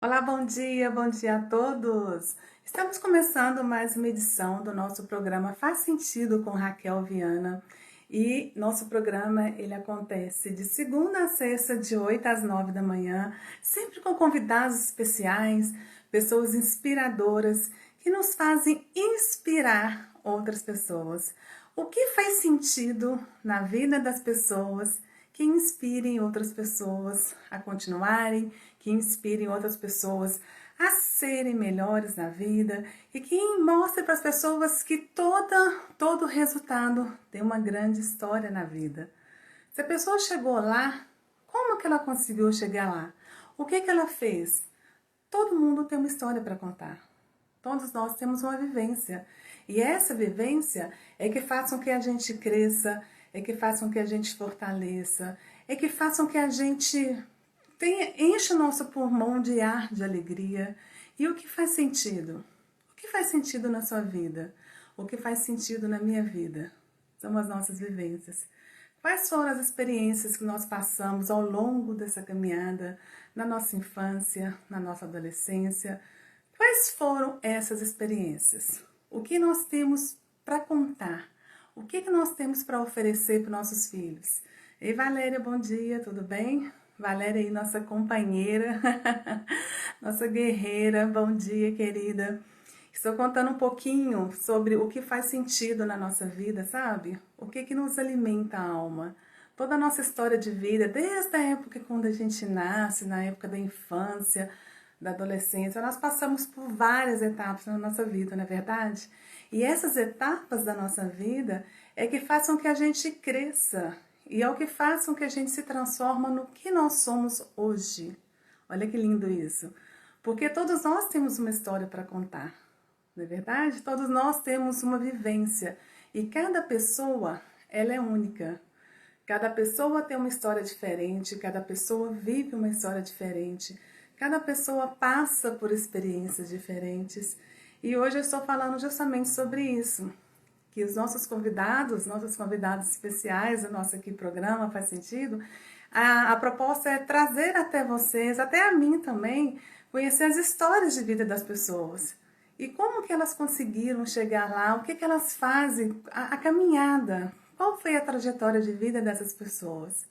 Olá, bom dia a todos! Estamos começando mais uma edição do nosso programa Faz Sentido com Raquel Viana. E nosso programa ele acontece de segunda a sexta, de 8 às 9 da manhã, sempre com convidados especiais, pessoas inspiradoras que nos fazem inspirar outras pessoas. O que faz sentido na vida das pessoas que inspirem outras pessoas a continuarem, que inspirem outras pessoas a serem melhores na vida e que mostre para as pessoas que todo resultado tem uma grande história na vida. Se a pessoa chegou lá, como que ela conseguiu chegar lá? O que que ela fez? Todo mundo tem uma história para contar. Todos nós temos uma vivência. E essa vivência é que faz com que a gente cresça, é que faz com que a gente fortaleça, é que faz com que a gente enche o nosso pulmão de ar de alegria. E o que faz sentido? O que faz sentido na sua vida? O que faz sentido na minha vida? São as nossas vivências. Quais foram as experiências que nós passamos ao longo dessa caminhada, na nossa infância, na nossa adolescência? Quais foram essas experiências? O que nós temos para contar? O que nós temos para oferecer para nossos filhos? Ei, Valéria, bom dia, tudo bem? Valéria aí, nossa companheira, nossa guerreira, bom dia, querida. Estou contando um pouquinho sobre o que faz sentido na nossa vida, sabe? O que nos alimenta a alma. Toda a nossa história de vida, desde a época quando a gente nasce, na época da infância, da adolescência, nós passamos por várias etapas na nossa vida, não é verdade? E essas etapas da nossa vida é que façam que a gente cresça e é o que façam que a gente se transforma no que nós somos hoje. Olha que lindo isso. Porque todos nós temos uma história para contar, não é verdade? Todos nós temos uma vivência e cada pessoa, ela é única. Cada pessoa tem uma história diferente, cada pessoa vive uma história diferente. Cada pessoa passa por experiências diferentes e hoje eu estou falando justamente sobre isso, que os nossos convidados especiais do nosso aqui programa Faz Sentido, a proposta é trazer até vocês, até a mim também, conhecer as histórias de vida das pessoas e como que elas conseguiram chegar lá, o que que elas fazem, a caminhada, qual foi a trajetória de vida dessas pessoas.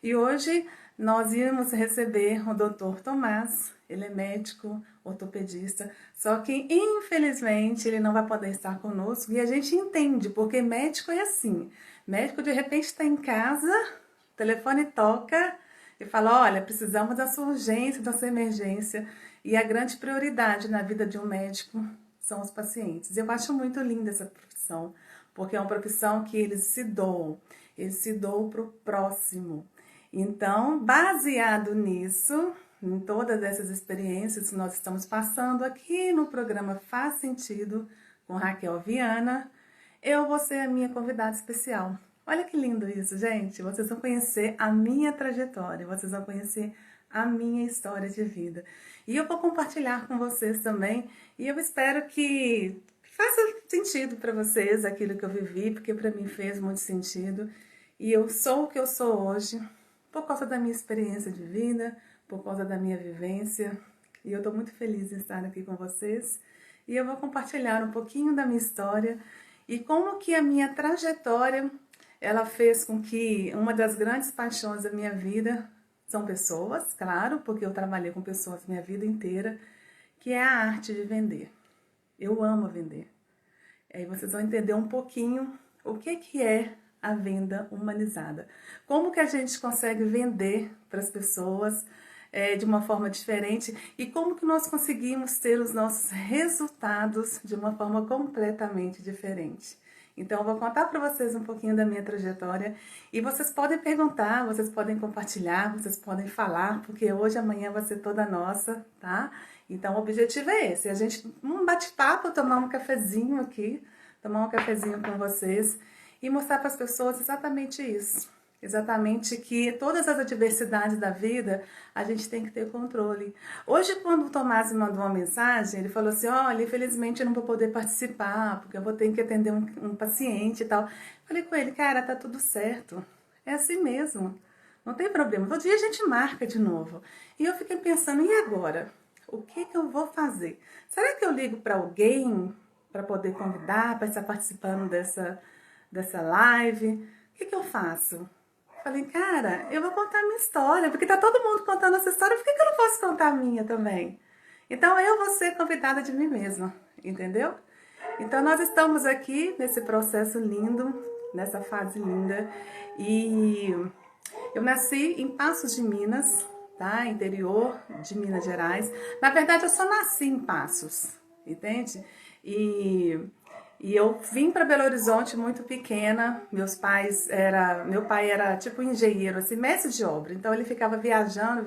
E hoje nós íamos receber o Dr. Tomás, ele é médico, ortopedista, só que infelizmente ele não vai poder estar conosco e a gente entende, porque médico é assim, médico de repente está em casa, o telefone toca e fala, olha, precisamos da sua urgência, da sua emergência e a grande prioridade na vida de um médico são os pacientes. Eu acho muito linda essa profissão, porque é uma profissão que eles se doam para o próximo. Então, baseado nisso, em todas essas experiências que nós estamos passando aqui no programa Faz Sentido com Raquel Viana, eu vou ser a minha convidada especial. Olha que lindo isso, gente. Vocês vão conhecer a minha trajetória, vocês vão conhecer a minha história de vida. E eu vou compartilhar com vocês também, e eu espero que faça sentido para vocês aquilo que eu vivi, porque para mim fez muito sentido. E eu sou o que eu sou hoje, por causa da minha experiência de vida, por causa da minha vivência. E eu estou muito feliz em estar aqui com vocês. E eu vou compartilhar um pouquinho da minha história e como que a minha trajetória, ela fez com que uma das grandes paixões da minha vida são pessoas, claro, porque eu trabalhei com pessoas minha vida inteira, que é a arte de vender. Eu amo vender. Aí vocês vão entender um pouquinho o que é a venda humanizada. Como que a gente consegue vender para as pessoas de uma forma diferente e como que nós conseguimos ter os nossos resultados de uma forma completamente diferente. Então, eu vou contar para vocês um pouquinho da minha trajetória e vocês podem perguntar, vocês podem compartilhar, vocês podem falar, porque hoje, amanhã vai ser toda nossa, tá? Então, o objetivo é esse, a gente, um bate-papo, tomar um cafezinho aqui, tomar um cafezinho com vocês e mostrar para as pessoas exatamente isso. Exatamente que todas as adversidades da vida, a gente tem que ter controle. Hoje, quando o Tomás me mandou uma mensagem, ele falou assim, olha, infelizmente eu não vou poder participar, porque eu vou ter que atender um paciente e tal. Falei com ele, cara, tá tudo certo. É assim mesmo. Não tem problema. Todo dia a gente marca de novo. E eu fiquei pensando, e agora? o que que eu vou fazer? Será que eu ligo para alguém para poder convidar, para estar participando dessa live? O que que eu faço? Falei, cara, eu vou contar a minha história, porque tá todo mundo contando essa história, por que que eu não posso contar a minha também? Então eu vou ser convidada de mim mesma, entendeu? Então nós estamos aqui nesse processo lindo, nessa fase linda, e eu nasci em Passos de Minas, tá? Interior de Minas Gerais. Na verdade, eu só nasci em Passos, entende? E eu vim para Belo Horizonte muito pequena. Meu pai era tipo engenheiro, assim, mestre de obra. Então ele ficava viajando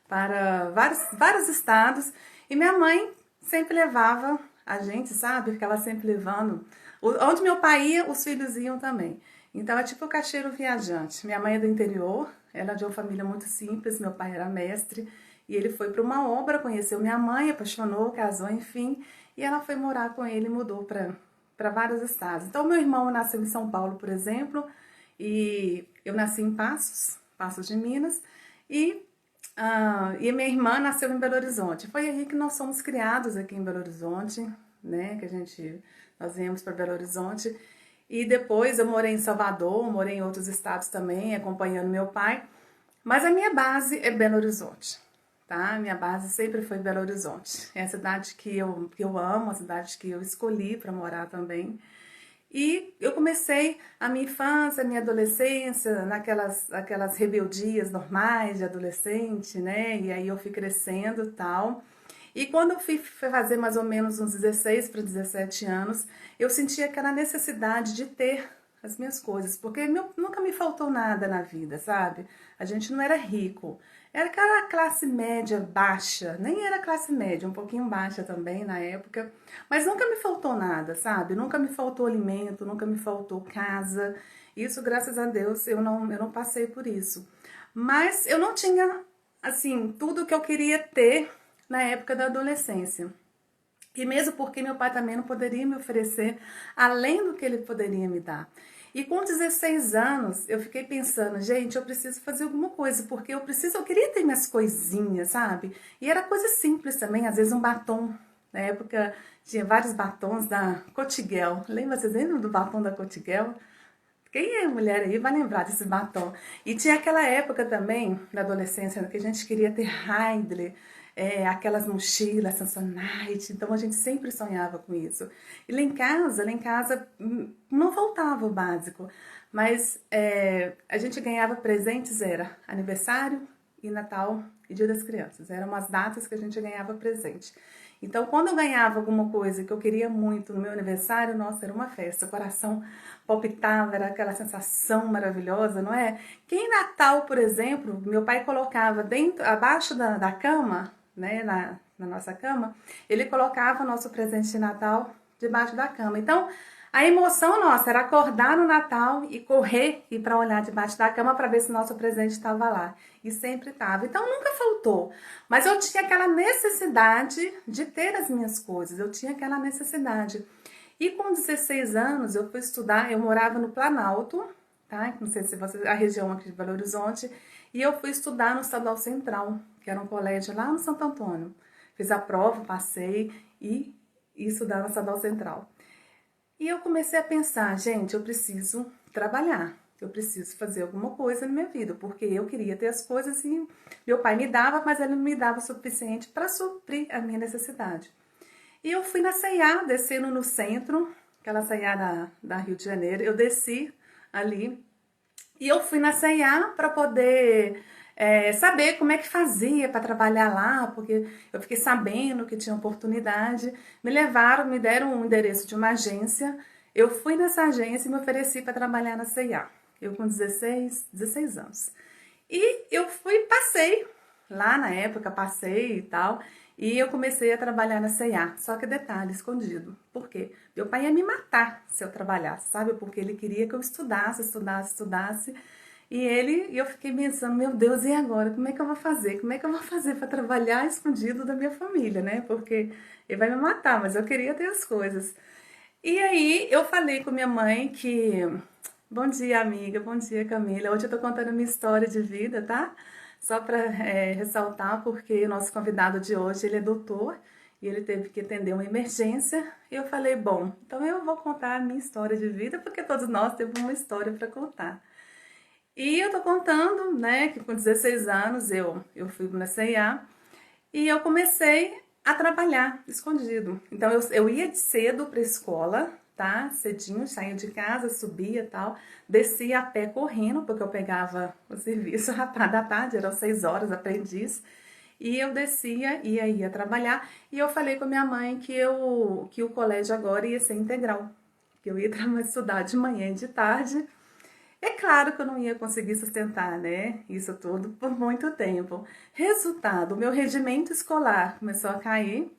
para vários estados. E minha mãe sempre levava a gente, sabe? Ficava sempre levando. Onde meu pai ia, os filhos iam também. Então é tipo o caixeiro viajante. Minha mãe é do interior, ela é de uma família muito simples, meu pai era mestre. E ele foi para uma obra, conheceu minha mãe, apaixonou, casou, enfim. E ela foi morar com ele e mudou para vários estados. Então, meu irmão nasceu em São Paulo, por exemplo, e eu nasci em Passos de Minas, e minha irmã nasceu em Belo Horizonte. Foi aí que nós fomos criados aqui em Belo Horizonte, né? Nós viemos para Belo Horizonte. E depois eu morei em Salvador, morei em outros estados também, acompanhando meu pai. Mas a minha base é Belo Horizonte, tá? Minha base sempre foi Belo Horizonte. É a cidade que eu amo, a cidade que eu escolhi para morar também. E eu comecei a minha infância, a minha adolescência, aquelas rebeldias normais de adolescente, né? E aí eu fui crescendo e tal. E quando eu fui fazer mais ou menos uns 16 para 17 anos, eu senti aquela necessidade de ter as minhas coisas, porque nunca me faltou nada na vida, sabe? A gente não era rico, era aquela classe média baixa, nem era classe média, um pouquinho baixa também na época, mas nunca me faltou nada, sabe? Nunca me faltou alimento, nunca me faltou casa. Isso, graças a Deus, eu não passei por isso. Mas eu não tinha, assim, tudo que eu queria ter na época da adolescência. E mesmo porque meu pai também não poderia me oferecer além do que ele poderia me dar. E com 16 anos, eu fiquei pensando, gente, eu preciso fazer alguma coisa, porque eu queria ter minhas coisinhas, sabe? E era coisa simples também, às vezes um batom. Na época tinha vários batons da Cotiguel. Vocês lembram do batom da Cotiguel? Quem é mulher aí vai lembrar desse batom. E tinha aquela época também, da adolescência, que a gente queria ter Heidler, aquelas mochilas, Samsonite. Então a gente sempre sonhava com isso. E lá em casa não faltava o básico. Mas a gente ganhava presentes, era aniversário e Natal e Dia das Crianças. Eram as datas que a gente ganhava presente. Então, quando eu ganhava alguma coisa que eu queria muito no meu aniversário, nossa, era uma festa, o coração palpitava, era aquela sensação maravilhosa, não é? Que em Natal, por exemplo, meu pai colocava abaixo da cama, né, na nossa cama, ele colocava o nosso presente de Natal debaixo da cama. Então, a emoção nossa era acordar no Natal e correr e para olhar debaixo da cama para ver se o nosso presente estava lá. E sempre estava. Então nunca faltou. Mas eu tinha aquela necessidade de ter as minhas coisas. Eu tinha aquela necessidade. E com 16 anos eu fui estudar. Eu morava no Planalto, tá? Não sei se você, a região aqui de Belo Horizonte. E eu fui estudar no Estadual Central, que era um colégio lá no Santo Antônio. Fiz a prova, passei e estudar no Estadual Central. E eu comecei a pensar, gente, eu preciso trabalhar, eu preciso fazer alguma coisa na minha vida, porque eu queria ter as coisas e meu pai me dava, mas ele não me dava o suficiente para suprir a minha necessidade. E eu fui na C&A, descendo no centro, aquela C&A da Rio de Janeiro, eu desci ali e eu fui na C&A para poder saber como é que fazia para trabalhar lá, porque eu fiquei sabendo que tinha oportunidade. Me deram um endereço de uma agência. Eu fui nessa agência e me ofereci para trabalhar na C&A. Eu com 16 anos. E eu passei, lá na época, passei e tal, e eu comecei a trabalhar na C&A. Só que detalhe, escondido. Por quê? Meu pai ia me matar se eu trabalhasse, sabe? Porque ele queria que eu estudasse. E eu fiquei pensando, meu Deus, e agora? Como é que eu vou fazer? Como é que eu vou fazer para trabalhar escondido da minha família, né? Porque ele vai me matar, mas eu queria ter as coisas. E aí eu falei com minha mãe que... Bom dia, amiga. Bom dia, Camila. Hoje eu tô contando a minha história de vida, tá? Só para ressaltar, porque o nosso convidado de hoje, ele é doutor e ele teve que atender uma emergência. E eu falei, bom, então eu vou contar a minha história de vida, porque todos nós temos uma história para contar. E eu tô contando, né, que com 16 anos eu fui na CIA e eu comecei a trabalhar escondido. Então eu ia de cedo para a escola, tá? Cedinho, saía de casa, subia e tal, descia a pé correndo, porque eu pegava o serviço da tarde, eram 6 horas, aprendiz. E eu descia e ia trabalhar. E eu falei com a minha mãe que o colégio agora ia ser integral, que eu ia estudar de manhã e de tarde. É claro que eu não ia conseguir sustentar, né, isso tudo por muito tempo. Resultado, o meu rendimento escolar começou a cair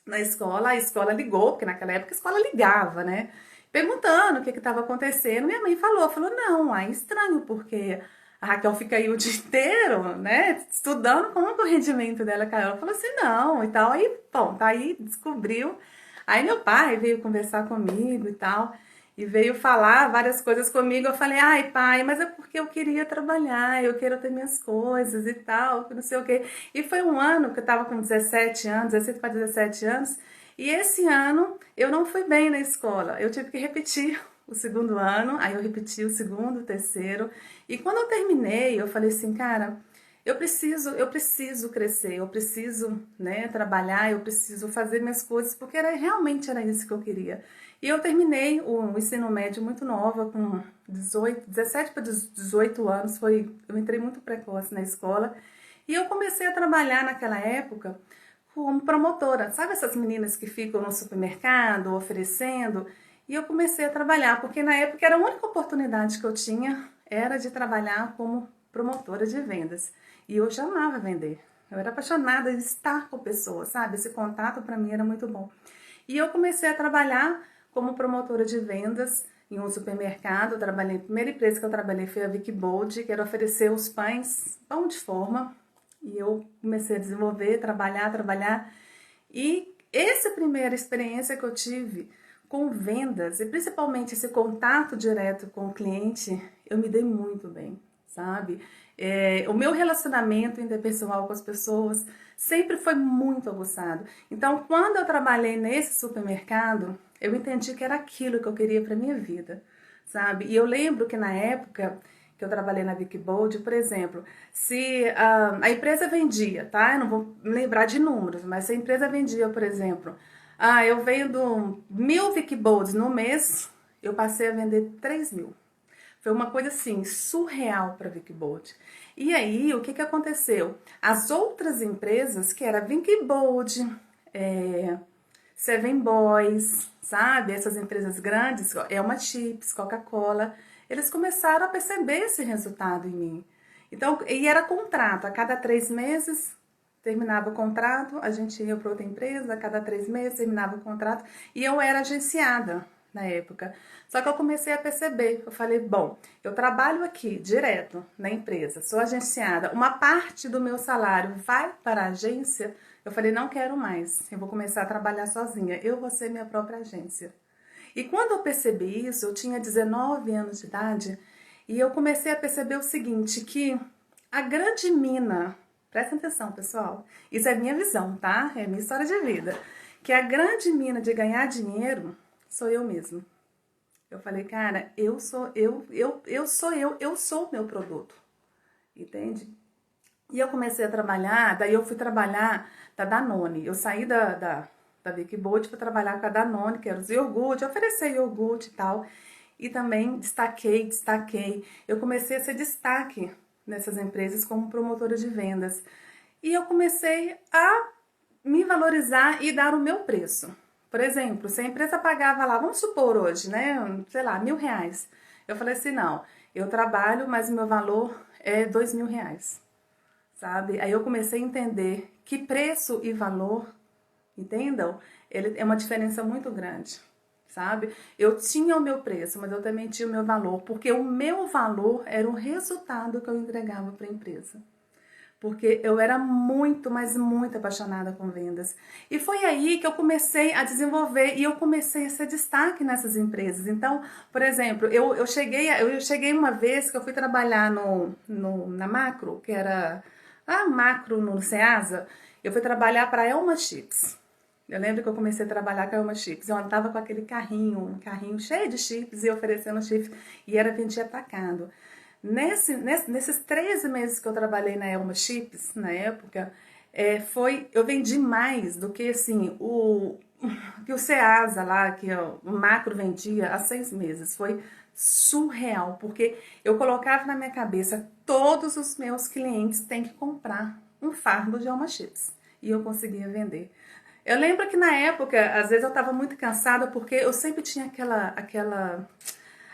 na escola, a escola ligou, porque naquela época a escola ligava, né, perguntando o que estava acontecendo. Minha mãe falou, não, é estranho, porque a Raquel fica aí o dia inteiro, né, estudando, como que o rendimento dela caiu? Ela falou assim, não, e tal, aí, bom, tá aí, descobriu. Aí meu pai veio conversar comigo e tal, e veio falar várias coisas comigo. Eu falei, ai pai, mas é porque eu queria trabalhar, eu quero ter minhas coisas e tal, não sei o quê. E foi um ano que eu tava com 17 anos, 16 para 17 anos, e esse ano eu não fui bem na escola. Eu tive que repetir o segundo ano, aí eu repeti o segundo, o terceiro. E quando eu terminei, eu falei assim, cara, eu preciso crescer, eu preciso, né, trabalhar, eu preciso fazer minhas coisas, porque realmente era isso que eu queria. E eu terminei o ensino médio muito nova, com 17 para 18 anos, eu entrei muito precoce na escola, e eu comecei a trabalhar naquela época como promotora. Sabe essas meninas que ficam no supermercado oferecendo? E eu comecei a trabalhar, porque na época era a única oportunidade que eu tinha, era de trabalhar como promotora de vendas. E eu já amava vender. Eu era apaixonada de estar com pessoas, sabe? Esse contato para mim era muito bom. E eu comecei a trabalhar como promotora de vendas em um supermercado. A primeira empresa que eu trabalhei foi a Vicky Bold, que era oferecer os pães, pão de forma. E eu comecei a desenvolver, trabalhar. E essa primeira experiência que eu tive com vendas, e principalmente esse contato direto com o cliente, eu me dei muito bem, sabe? O meu relacionamento interpessoal com as pessoas sempre foi muito aguçado. Então, quando eu trabalhei nesse supermercado, eu entendi que era aquilo que eu queria para minha vida, sabe? E eu lembro que na época que eu trabalhei na Vicky Bold, por exemplo, se a empresa vendia, tá? Eu não vou me lembrar de números, mas se a empresa vendia, por exemplo, eu vendo 1000 Vicky Bolds no mês, eu passei a vender 3.000. Foi uma coisa assim, surreal para a Vicky Bold. E aí, o que aconteceu? As outras empresas, que era Vicky Bold, Seven Boys, sabe? Essas empresas grandes, Elma Chips, Coca-Cola, eles começaram a perceber esse resultado em mim. Então, e era contrato, a cada 3 meses terminava o contrato, a gente ia para outra empresa, a cada 3 meses terminava o contrato, e eu era agenciada na época. Só que eu comecei a perceber, eu falei, bom, eu trabalho aqui direto na empresa, sou agenciada, uma parte do meu salário vai para a agência. Eu falei, não quero mais, eu vou começar a trabalhar sozinha, eu vou ser minha própria agência. E quando eu percebi isso, eu tinha 19 anos de idade, e eu comecei a perceber o seguinte, que a grande mina, presta atenção pessoal, isso é minha visão, tá? É minha história de vida, que a grande mina de ganhar dinheiro sou eu mesma. Eu falei, cara, eu sou o meu produto, entende? E eu comecei a trabalhar, daí eu fui trabalhar da Danone. Eu saí da Vicky Bold para trabalhar com a Danone, que era os iogurte, oferecer iogurte e tal. E também destaquei. Eu comecei a ser destaque nessas empresas como promotora de vendas. E eu comecei a me valorizar e dar o meu preço. Por exemplo, se a empresa pagava lá, vamos supor hoje, né, sei lá, R$1.000. Eu falei assim, não, eu trabalho, mas o meu valor é R$2.000, sabe? Aí eu comecei a entender que preço e valor, entendam? Ele é uma diferença muito grande, sabe? Eu tinha o meu preço, mas eu também tinha o meu valor, porque o meu valor era o resultado que eu entregava para a empresa. porque eu era muito, mas muito apaixonada com vendas. E foi aí que eu comecei a desenvolver e eu comecei a ser destaque nessas empresas. Então, por exemplo, eu cheguei uma vez que eu fui trabalhar na Macro, que era a Macro no Ceasa, eu fui trabalhar para a Elma Chips. Eu lembro que eu comecei a trabalhar com a Elma Chips. Eu andava com aquele carrinho, um carrinho cheio de chips e oferecendo chips, e era vendia atacado. Nesses 13 meses que eu trabalhei na Elma Chips, na época, eu vendi mais do que assim, que o Ceasa lá, que o Macro vendia há 6 meses. Foi surreal, porque eu colocava na minha cabeça, todos os meus clientes têm que comprar um fardo de Elma Chips. E eu conseguia vender. Eu lembro que na época, às vezes eu estava muito cansada, porque eu sempre tinha aquela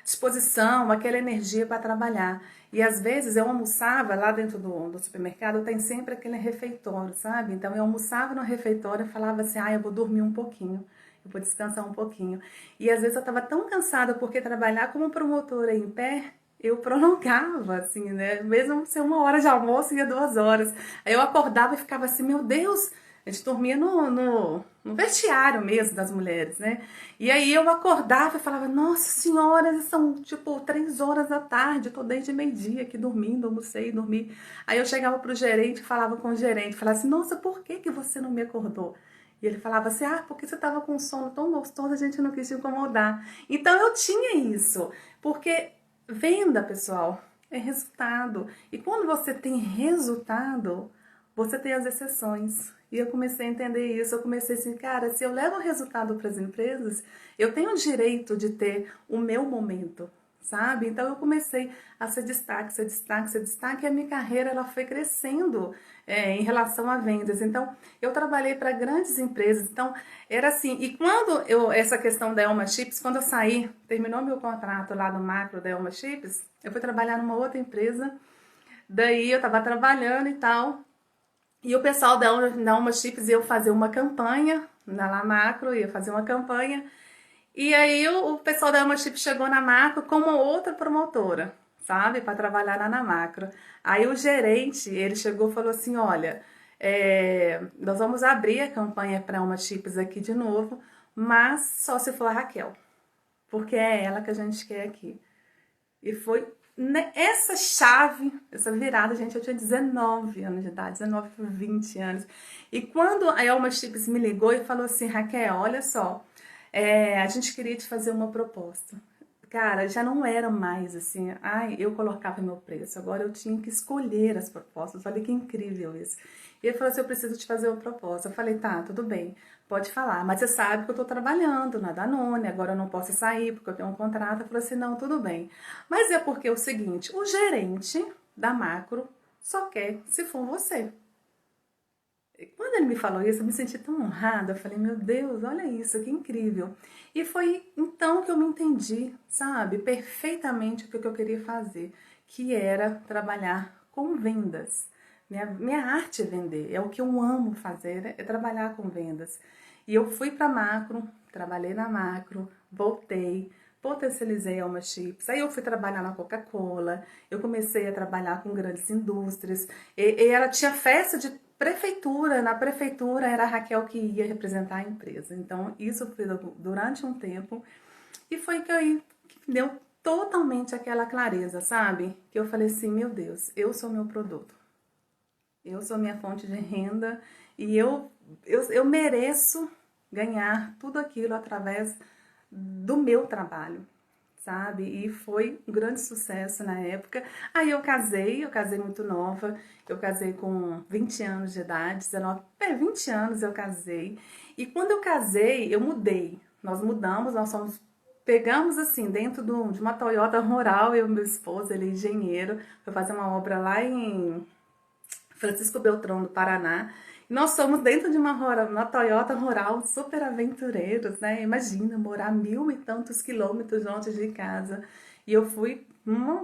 disposição, aquela energia para trabalhar. E às vezes eu almoçava lá dentro do supermercado, tem sempre aquele refeitório, sabe? Então eu almoçava no refeitório e falava assim, eu vou dormir um pouquinho, eu vou descansar um pouquinho. E às vezes eu estava tão cansada, porque trabalhar como promotora em pé, eu prolongava, assim, né? Mesmo ser 1 hora de almoço, ia 2 horas. Aí eu acordava e ficava assim, meu Deus, a gente dormia no vestiário mesmo das mulheres, né? E aí eu acordava e falava, nossa senhora, são tipo 3 horas da tarde, eu tô desde meio-dia aqui dormindo, almocei, dormi. Aí eu chegava pro gerente, falava com o gerente, falava assim, nossa, por que você não me acordou? E ele falava assim, porque você tava com um sono tão gostoso, a gente não quis te incomodar. Então eu tinha isso, porque venda, pessoal, é resultado. E quando você tem resultado, você tem as exceções. E eu comecei a entender isso. Eu comecei assim, cara, se eu levo resultado para as empresas, eu tenho o direito de ter o meu momento, sabe? Então eu comecei a ser destaque, ser destaque, ser destaque, e a minha carreira ela foi crescendo em relação a vendas. Então eu trabalhei para grandes empresas. Então era assim. E quando essa questão da Elma Chips, quando eu saí, terminou meu contrato lá no Macro da Elma Chips, eu fui trabalhar numa outra empresa. Daí eu estava trabalhando e tal. E o pessoal da Elma Chips ia fazer uma campanha, na Macro ia fazer uma campanha. E aí o pessoal da Elma Chips chegou na Macro como outra promotora, sabe? Para trabalhar lá na Macro. Aí o gerente, ele chegou e falou assim, olha, nós vamos abrir a campanha para Elma Chips aqui de novo, mas só se for a Raquel. Porque é ela que a gente quer aqui. E foi essa chave, essa virada, gente, eu tinha 19 anos de idade, 19 para 20 anos. E quando a Elma Chips me ligou e falou assim, Raquel, olha só, a gente queria te fazer uma proposta. Cara, já não era mais assim, eu colocava meu preço, agora eu tinha que escolher as propostas, olha que incrível isso. E ele falou assim, eu preciso te fazer uma proposta. Eu falei, tá, tudo bem, pode falar, mas você sabe que eu tô trabalhando na Danone, agora eu não posso sair porque eu tenho um contrato. Eu falei assim, não, tudo bem. Mas é porque é o seguinte, o gerente da Macro só quer se for você. Quando ele me falou isso, eu me senti tão honrada. Eu falei, meu Deus, olha isso, que incrível. E foi então que eu me entendi, sabe, perfeitamente o que eu queria fazer, que era trabalhar com vendas. Minha arte é vender, é o que eu amo fazer, é trabalhar com vendas. E eu fui para Macro, trabalhei na Macro, voltei, potencializei a Elma Chips, aí eu fui trabalhar na Coca-Cola, eu comecei a trabalhar com grandes indústrias, e ela tinha festa de prefeitura, na prefeitura era a Raquel que ia representar a empresa. Então isso foi durante um tempo, e foi que aí deu totalmente aquela clareza, sabe? Que eu falei assim, meu Deus, eu sou meu produto. Eu sou minha fonte de renda e eu mereço ganhar tudo aquilo através do meu trabalho, sabe? E foi um grande sucesso na época. Aí eu casei muito nova, eu casei com 20 anos de idade, 20 anos eu casei. E quando eu casei, eu mudei. Nós mudamos, pegamos assim, dentro de uma Toyota rural, eu e meu esposo, ele é engenheiro, foi fazer uma obra lá em Francisco Beltrão, do Paraná. E nós somos dentro de uma Toyota rural, super aventureiros, né? Imagina, morar 1000 e tantos quilômetros longe de casa. E eu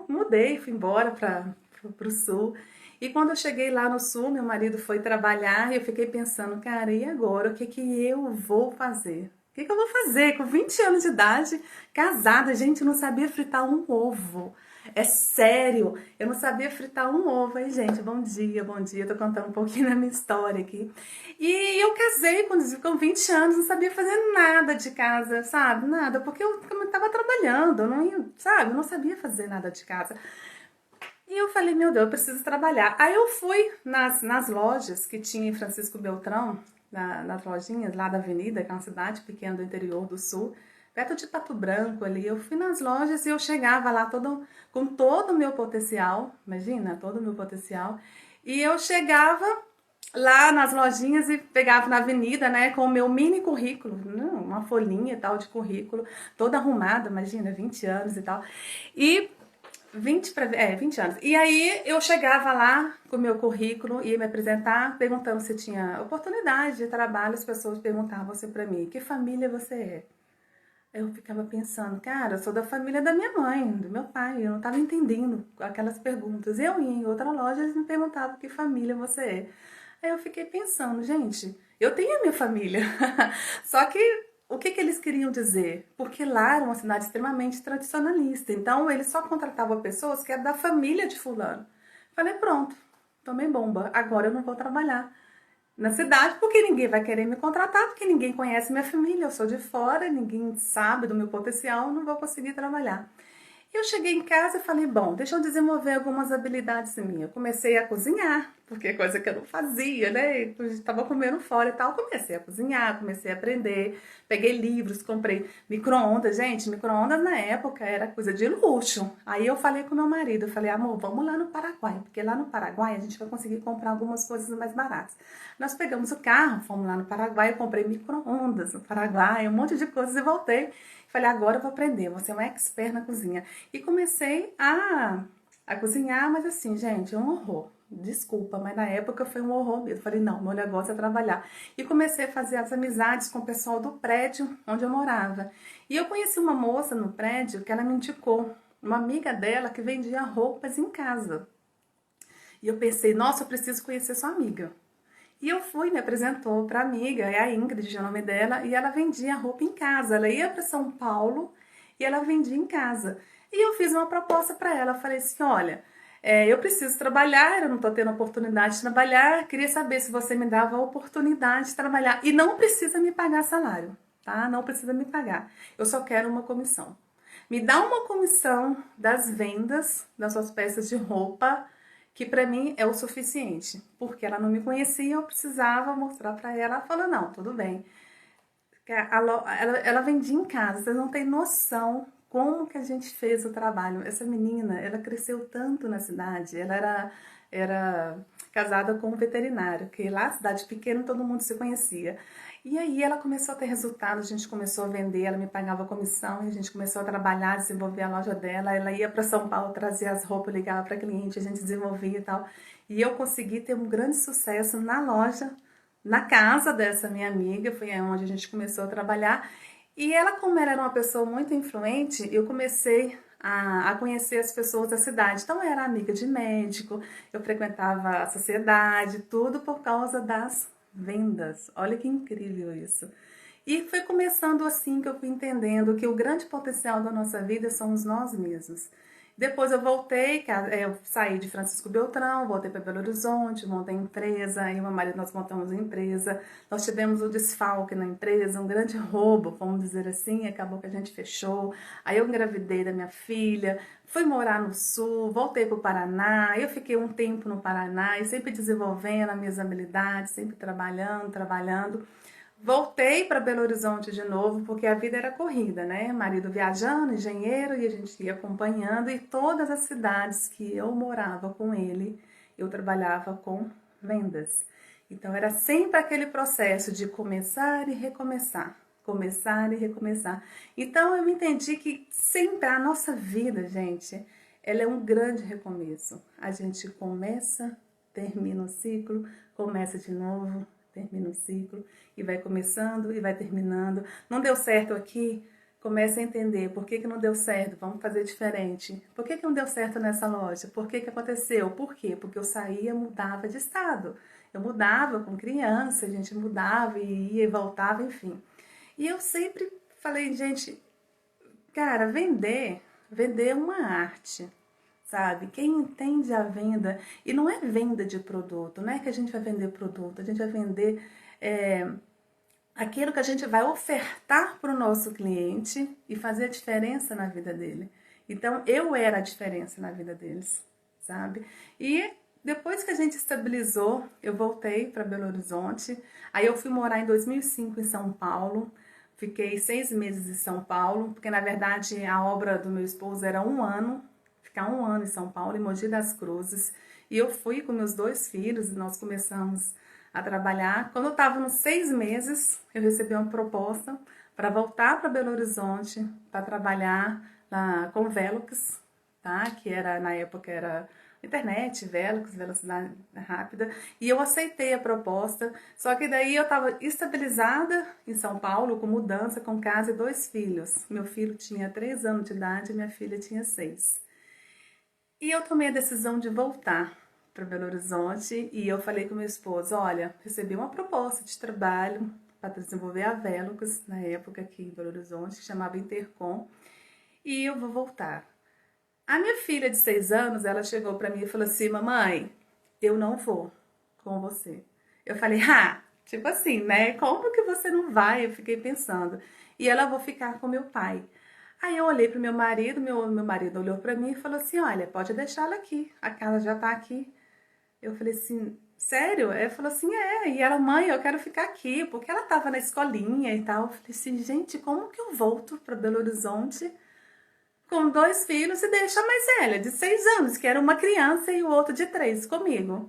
mudei, fui embora para o sul. E quando eu cheguei lá no sul, meu marido foi trabalhar e eu fiquei pensando, cara, e agora? O que eu vou fazer? O que eu vou fazer com 20 anos de idade, casada? Gente, não sabia fritar um ovo. É sério, eu não sabia fritar um ovo, hein, gente? Bom dia, bom dia. Eu tô contando um pouquinho da minha história aqui. E eu casei com 20 anos, não sabia fazer nada de casa, sabe? Nada, porque eu tava trabalhando, eu não ia, sabe? Eu não sabia fazer nada de casa. E eu falei, meu Deus, eu preciso trabalhar. Aí eu fui nas lojas que tinha em Francisco Beltrão, nas lojinhas lá da Avenida, que é uma cidade pequena do interior do sul, perto de Pato Branco ali. Eu fui nas lojas e eu chegava lá com todo o meu potencial, imagina, todo o meu potencial. E eu chegava lá nas lojinhas e pegava na avenida, né, com o meu mini currículo, uma folhinha e tal de currículo, toda arrumada, imagina, 20 anos e tal. E 20 anos. E aí eu chegava lá com o meu currículo, ia me apresentar, perguntando se tinha oportunidade de trabalho, as pessoas perguntavam assim pra mim, que família você é? Eu ficava pensando, cara, eu sou da família da minha mãe, do meu pai, eu não estava entendendo aquelas perguntas. Eu ia em outra loja, eles me perguntavam que família você é. Aí eu fiquei pensando, gente, eu tenho a minha família. Só que o que eles queriam dizer? Porque lá era uma cidade extremamente tradicionalista, então eles só contratavam pessoas que eram da família de fulano. Falei, pronto, tomei bomba, agora eu não vou trabalhar na cidade, porque ninguém vai querer me contratar, porque ninguém conhece minha família, eu sou de fora, ninguém sabe do meu potencial, não vou conseguir trabalhar. Eu cheguei em casa e falei, bom, deixa eu desenvolver algumas habilidades minhas. Eu comecei a cozinhar, porque é coisa que eu não fazia, né? Eu estava comendo fora e tal. Comecei a cozinhar, comecei a aprender. Peguei livros, comprei micro-ondas. Gente, micro-ondas na época era coisa de luxo. Aí eu falei com meu marido, eu falei, amor, vamos lá no Paraguai, porque lá no Paraguai a gente vai conseguir comprar algumas coisas mais baratas. Nós pegamos o carro, fomos lá no Paraguai, eu comprei micro-ondas no Paraguai, um monte de coisas e voltei. Falei, agora eu vou aprender, vou ser uma expert na cozinha. E comecei a cozinhar, mas assim, gente, é um horror. Desculpa, mas na época foi um horror mesmo. Falei, não, meu negócio é trabalhar. E comecei a fazer as amizades com o pessoal do prédio onde eu morava. E eu conheci uma moça no prédio que ela me indicou, uma amiga dela que vendia roupas em casa. E eu pensei, nossa, eu preciso conhecer sua amiga. E eu fui, me apresentou para amiga, é a Ingrid, é o nome dela, e ela vendia roupa em casa. Ela ia para São Paulo e ela vendia em casa. E eu fiz uma proposta para ela, falei assim, olha, eu preciso trabalhar, eu não estou tendo oportunidade de trabalhar, queria saber se você me dava a oportunidade de trabalhar. E não precisa me pagar salário, tá? Não precisa me pagar. Eu só quero uma comissão. Me dá uma comissão das vendas das suas peças de roupa, que para mim é o suficiente, porque ela não me conhecia, eu precisava mostrar para ela. Ela falou, não, tudo bem. Ela vendia em casa, vocês não têm noção como que a gente fez o trabalho. Essa menina, ela cresceu tanto na cidade, ela era casada com um veterinário, que lá, cidade pequena, todo mundo se conhecia. E aí ela começou a ter resultado, a gente começou a vender, ela me pagava comissão, e a gente começou a trabalhar, desenvolver a loja dela. Ela ia para São Paulo trazer as roupas, ligava para cliente, a gente desenvolvia e tal. E eu consegui ter um grande sucesso na loja, na casa dessa minha amiga, foi onde a gente começou a trabalhar. E ela, como ela era uma pessoa muito influente, eu comecei a conhecer as pessoas da cidade. Então, eu era amiga de médico, eu frequentava a sociedade, tudo por causa das vendas. Olha que incrível isso. E foi começando assim que eu fui entendendo que o grande potencial da nossa vida somos nós mesmos. Depois eu voltei, eu saí de Francisco Beltrão, voltei para Belo Horizonte, montei empresa, eu e meu marido nós montamos uma empresa, nós tivemos um desfalque na empresa, um grande roubo, vamos dizer assim, acabou que a gente fechou, aí eu engravidei da minha filha, fui morar no sul, voltei para o Paraná, eu fiquei um tempo no Paraná e sempre desenvolvendo as minhas habilidades, sempre trabalhando. Voltei para Belo Horizonte de novo, porque a vida era corrida, né? Marido viajando, engenheiro, e a gente ia acompanhando. E todas as cidades que eu morava com ele, eu trabalhava com vendas. Então era sempre aquele processo de começar e recomeçar, começar e recomeçar. Então eu entendi que sempre a nossa vida, gente, ela é um grande recomeço. A gente começa, termina o ciclo, começa de novo, termina o ciclo e vai começando e vai terminando. Não deu certo aqui? Comece a entender por que não deu certo, vamos fazer diferente. Por que não deu certo nessa loja? Por que aconteceu? Por quê? Porque eu saía, mudava de estado. Eu mudava com criança, a gente mudava e ia e voltava, enfim. E eu sempre falei, gente, cara, vender é uma arte. sabe? Quem entende a venda, e não é venda de produto, não é que a gente vai vender produto, a gente vai vender aquilo que a gente vai ofertar para o nosso cliente e fazer a diferença na vida dele. Então, eu era a diferença na vida deles, sabe? E depois que a gente estabilizou, eu voltei para Belo Horizonte. Aí eu fui morar em 2005 em São Paulo. Fiquei 6 meses em São Paulo, porque na verdade a obra do meu esposo era 1 ano, ficar 1 ano em São Paulo, em Mogi das Cruzes. E eu fui com meus 2 filhos, e nós começamos a trabalhar. Quando eu estava nos 6 meses, eu recebi uma proposta para voltar para Belo Horizonte, para trabalhar com Velux, tá? Que era, na época, era internet, Velux, velocidade rápida. E eu aceitei a proposta, só que daí eu estava estabilizada em São Paulo, com mudança, com casa e 2 filhos. Meu filho tinha 3 anos de idade e minha filha tinha 6. E eu tomei a decisão de voltar para Belo Horizonte e eu falei com meu esposo, olha, recebi uma proposta de trabalho para desenvolver a Velux, na época aqui em Belo Horizonte, que chamava Intercom, e eu vou voltar. A minha filha de 6 anos, ela chegou para mim e falou assim, mamãe, eu não vou com você. Eu falei, tipo assim, né? Como que você não vai? Eu fiquei pensando. E ela, vou ficar com meu pai. Aí eu olhei pro meu marido olhou para mim e falou assim, olha, pode deixá-la aqui, a casa já tá aqui. Eu falei assim, sério? Ele falou assim, e ela, mãe, eu quero ficar aqui, porque ela tava na escolinha e tal. Eu falei assim, gente, como que eu volto para Belo Horizonte com 2 filhos e deixo a mais velha, de 6 anos, que era uma criança, e o outro de 3 comigo?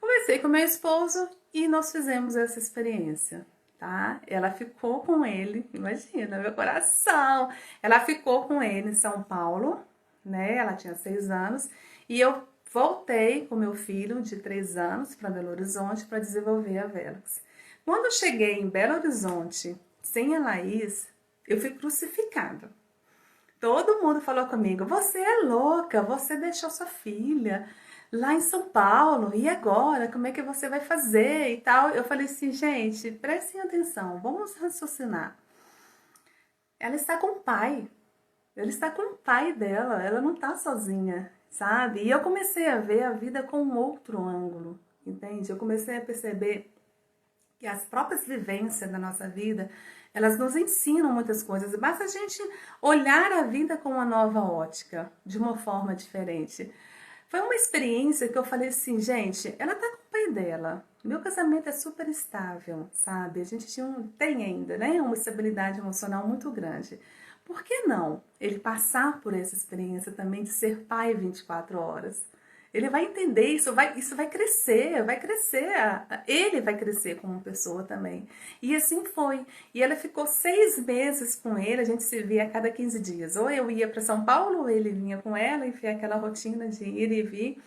Conversei com meu esposo e nós fizemos essa experiência, tá? Ela ficou com ele, imagina, meu coração. Ela ficou com ele em São Paulo, né? Ela tinha 6 anos e eu voltei com meu filho de 3 anos para Belo Horizonte para desenvolver a Velux. Quando eu cheguei em Belo Horizonte, sem a Laís, eu fui crucificada. Todo mundo falou comigo, você é louca, você deixou sua filha lá em São Paulo, e agora? Como é que você vai fazer e tal? Eu falei assim, gente, prestem atenção, vamos raciocinar. Ela está com o pai, ela está com o pai dela, ela não está sozinha, sabe? E eu comecei a ver a vida com um outro ângulo, entende? Eu comecei a perceber que as próprias vivências da nossa vida, elas nos ensinam muitas coisas. Basta a gente olhar a vida com uma nova ótica, de uma forma diferente. Foi uma experiência que eu falei assim, gente, ela tá com o pai dela. Meu casamento é super estável, sabe? A gente tem ainda, né? Uma estabilidade emocional muito grande. Por que não ele passar por essa experiência também de ser pai 24 horas? Ele vai entender isso vai crescer, ele vai crescer como pessoa também. E assim foi. E ela ficou 6 meses com ele, a gente se via a cada 15 dias. Ou eu ia para São Paulo, ou ele vinha com ela, e foi aquela rotina de ir e vir.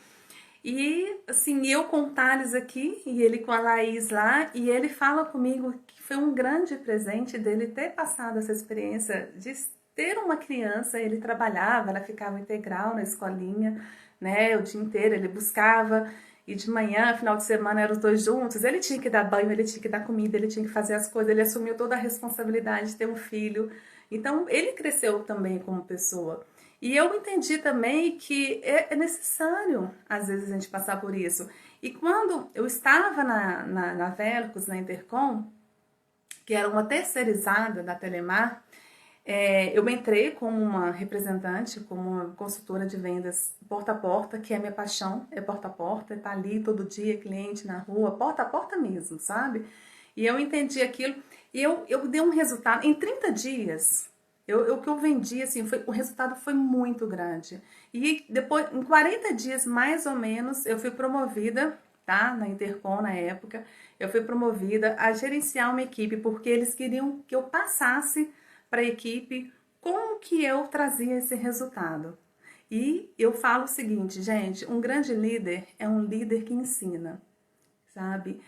E assim, eu com o Thales aqui, e ele com a Laís lá, e ele fala comigo que foi um grande presente dele ter passado essa experiência de ter uma criança. Ele trabalhava, ela ficava integral na escolinha, né, o dia inteiro, ele buscava, e de manhã, final de semana, eram os 2 juntos, ele tinha que dar banho, ele tinha que dar comida, ele tinha que fazer as coisas, ele assumiu toda a responsabilidade de ter um filho, então ele cresceu também como pessoa. E eu entendi também que é necessário, às vezes, a gente passar por isso. E quando eu estava na Velcos, na Intercom, que era uma terceirizada da Telemar, eu entrei como uma representante, como uma consultora de vendas porta a porta, que é minha paixão, é porta a porta, é estar ali todo dia, cliente na rua, porta a porta mesmo, sabe? E eu entendi aquilo, e eu dei um resultado, em 30 dias, o que eu vendi, assim, o resultado foi muito grande. E depois, em 40 dias, mais ou menos, eu fui promovida, tá? Na Intercom, na época, eu fui promovida a gerenciar uma equipe, porque eles queriam que eu passasse para a equipe como que eu trazia esse resultado. E eu falo o seguinte, gente, um grande líder é um líder que ensina, sabe?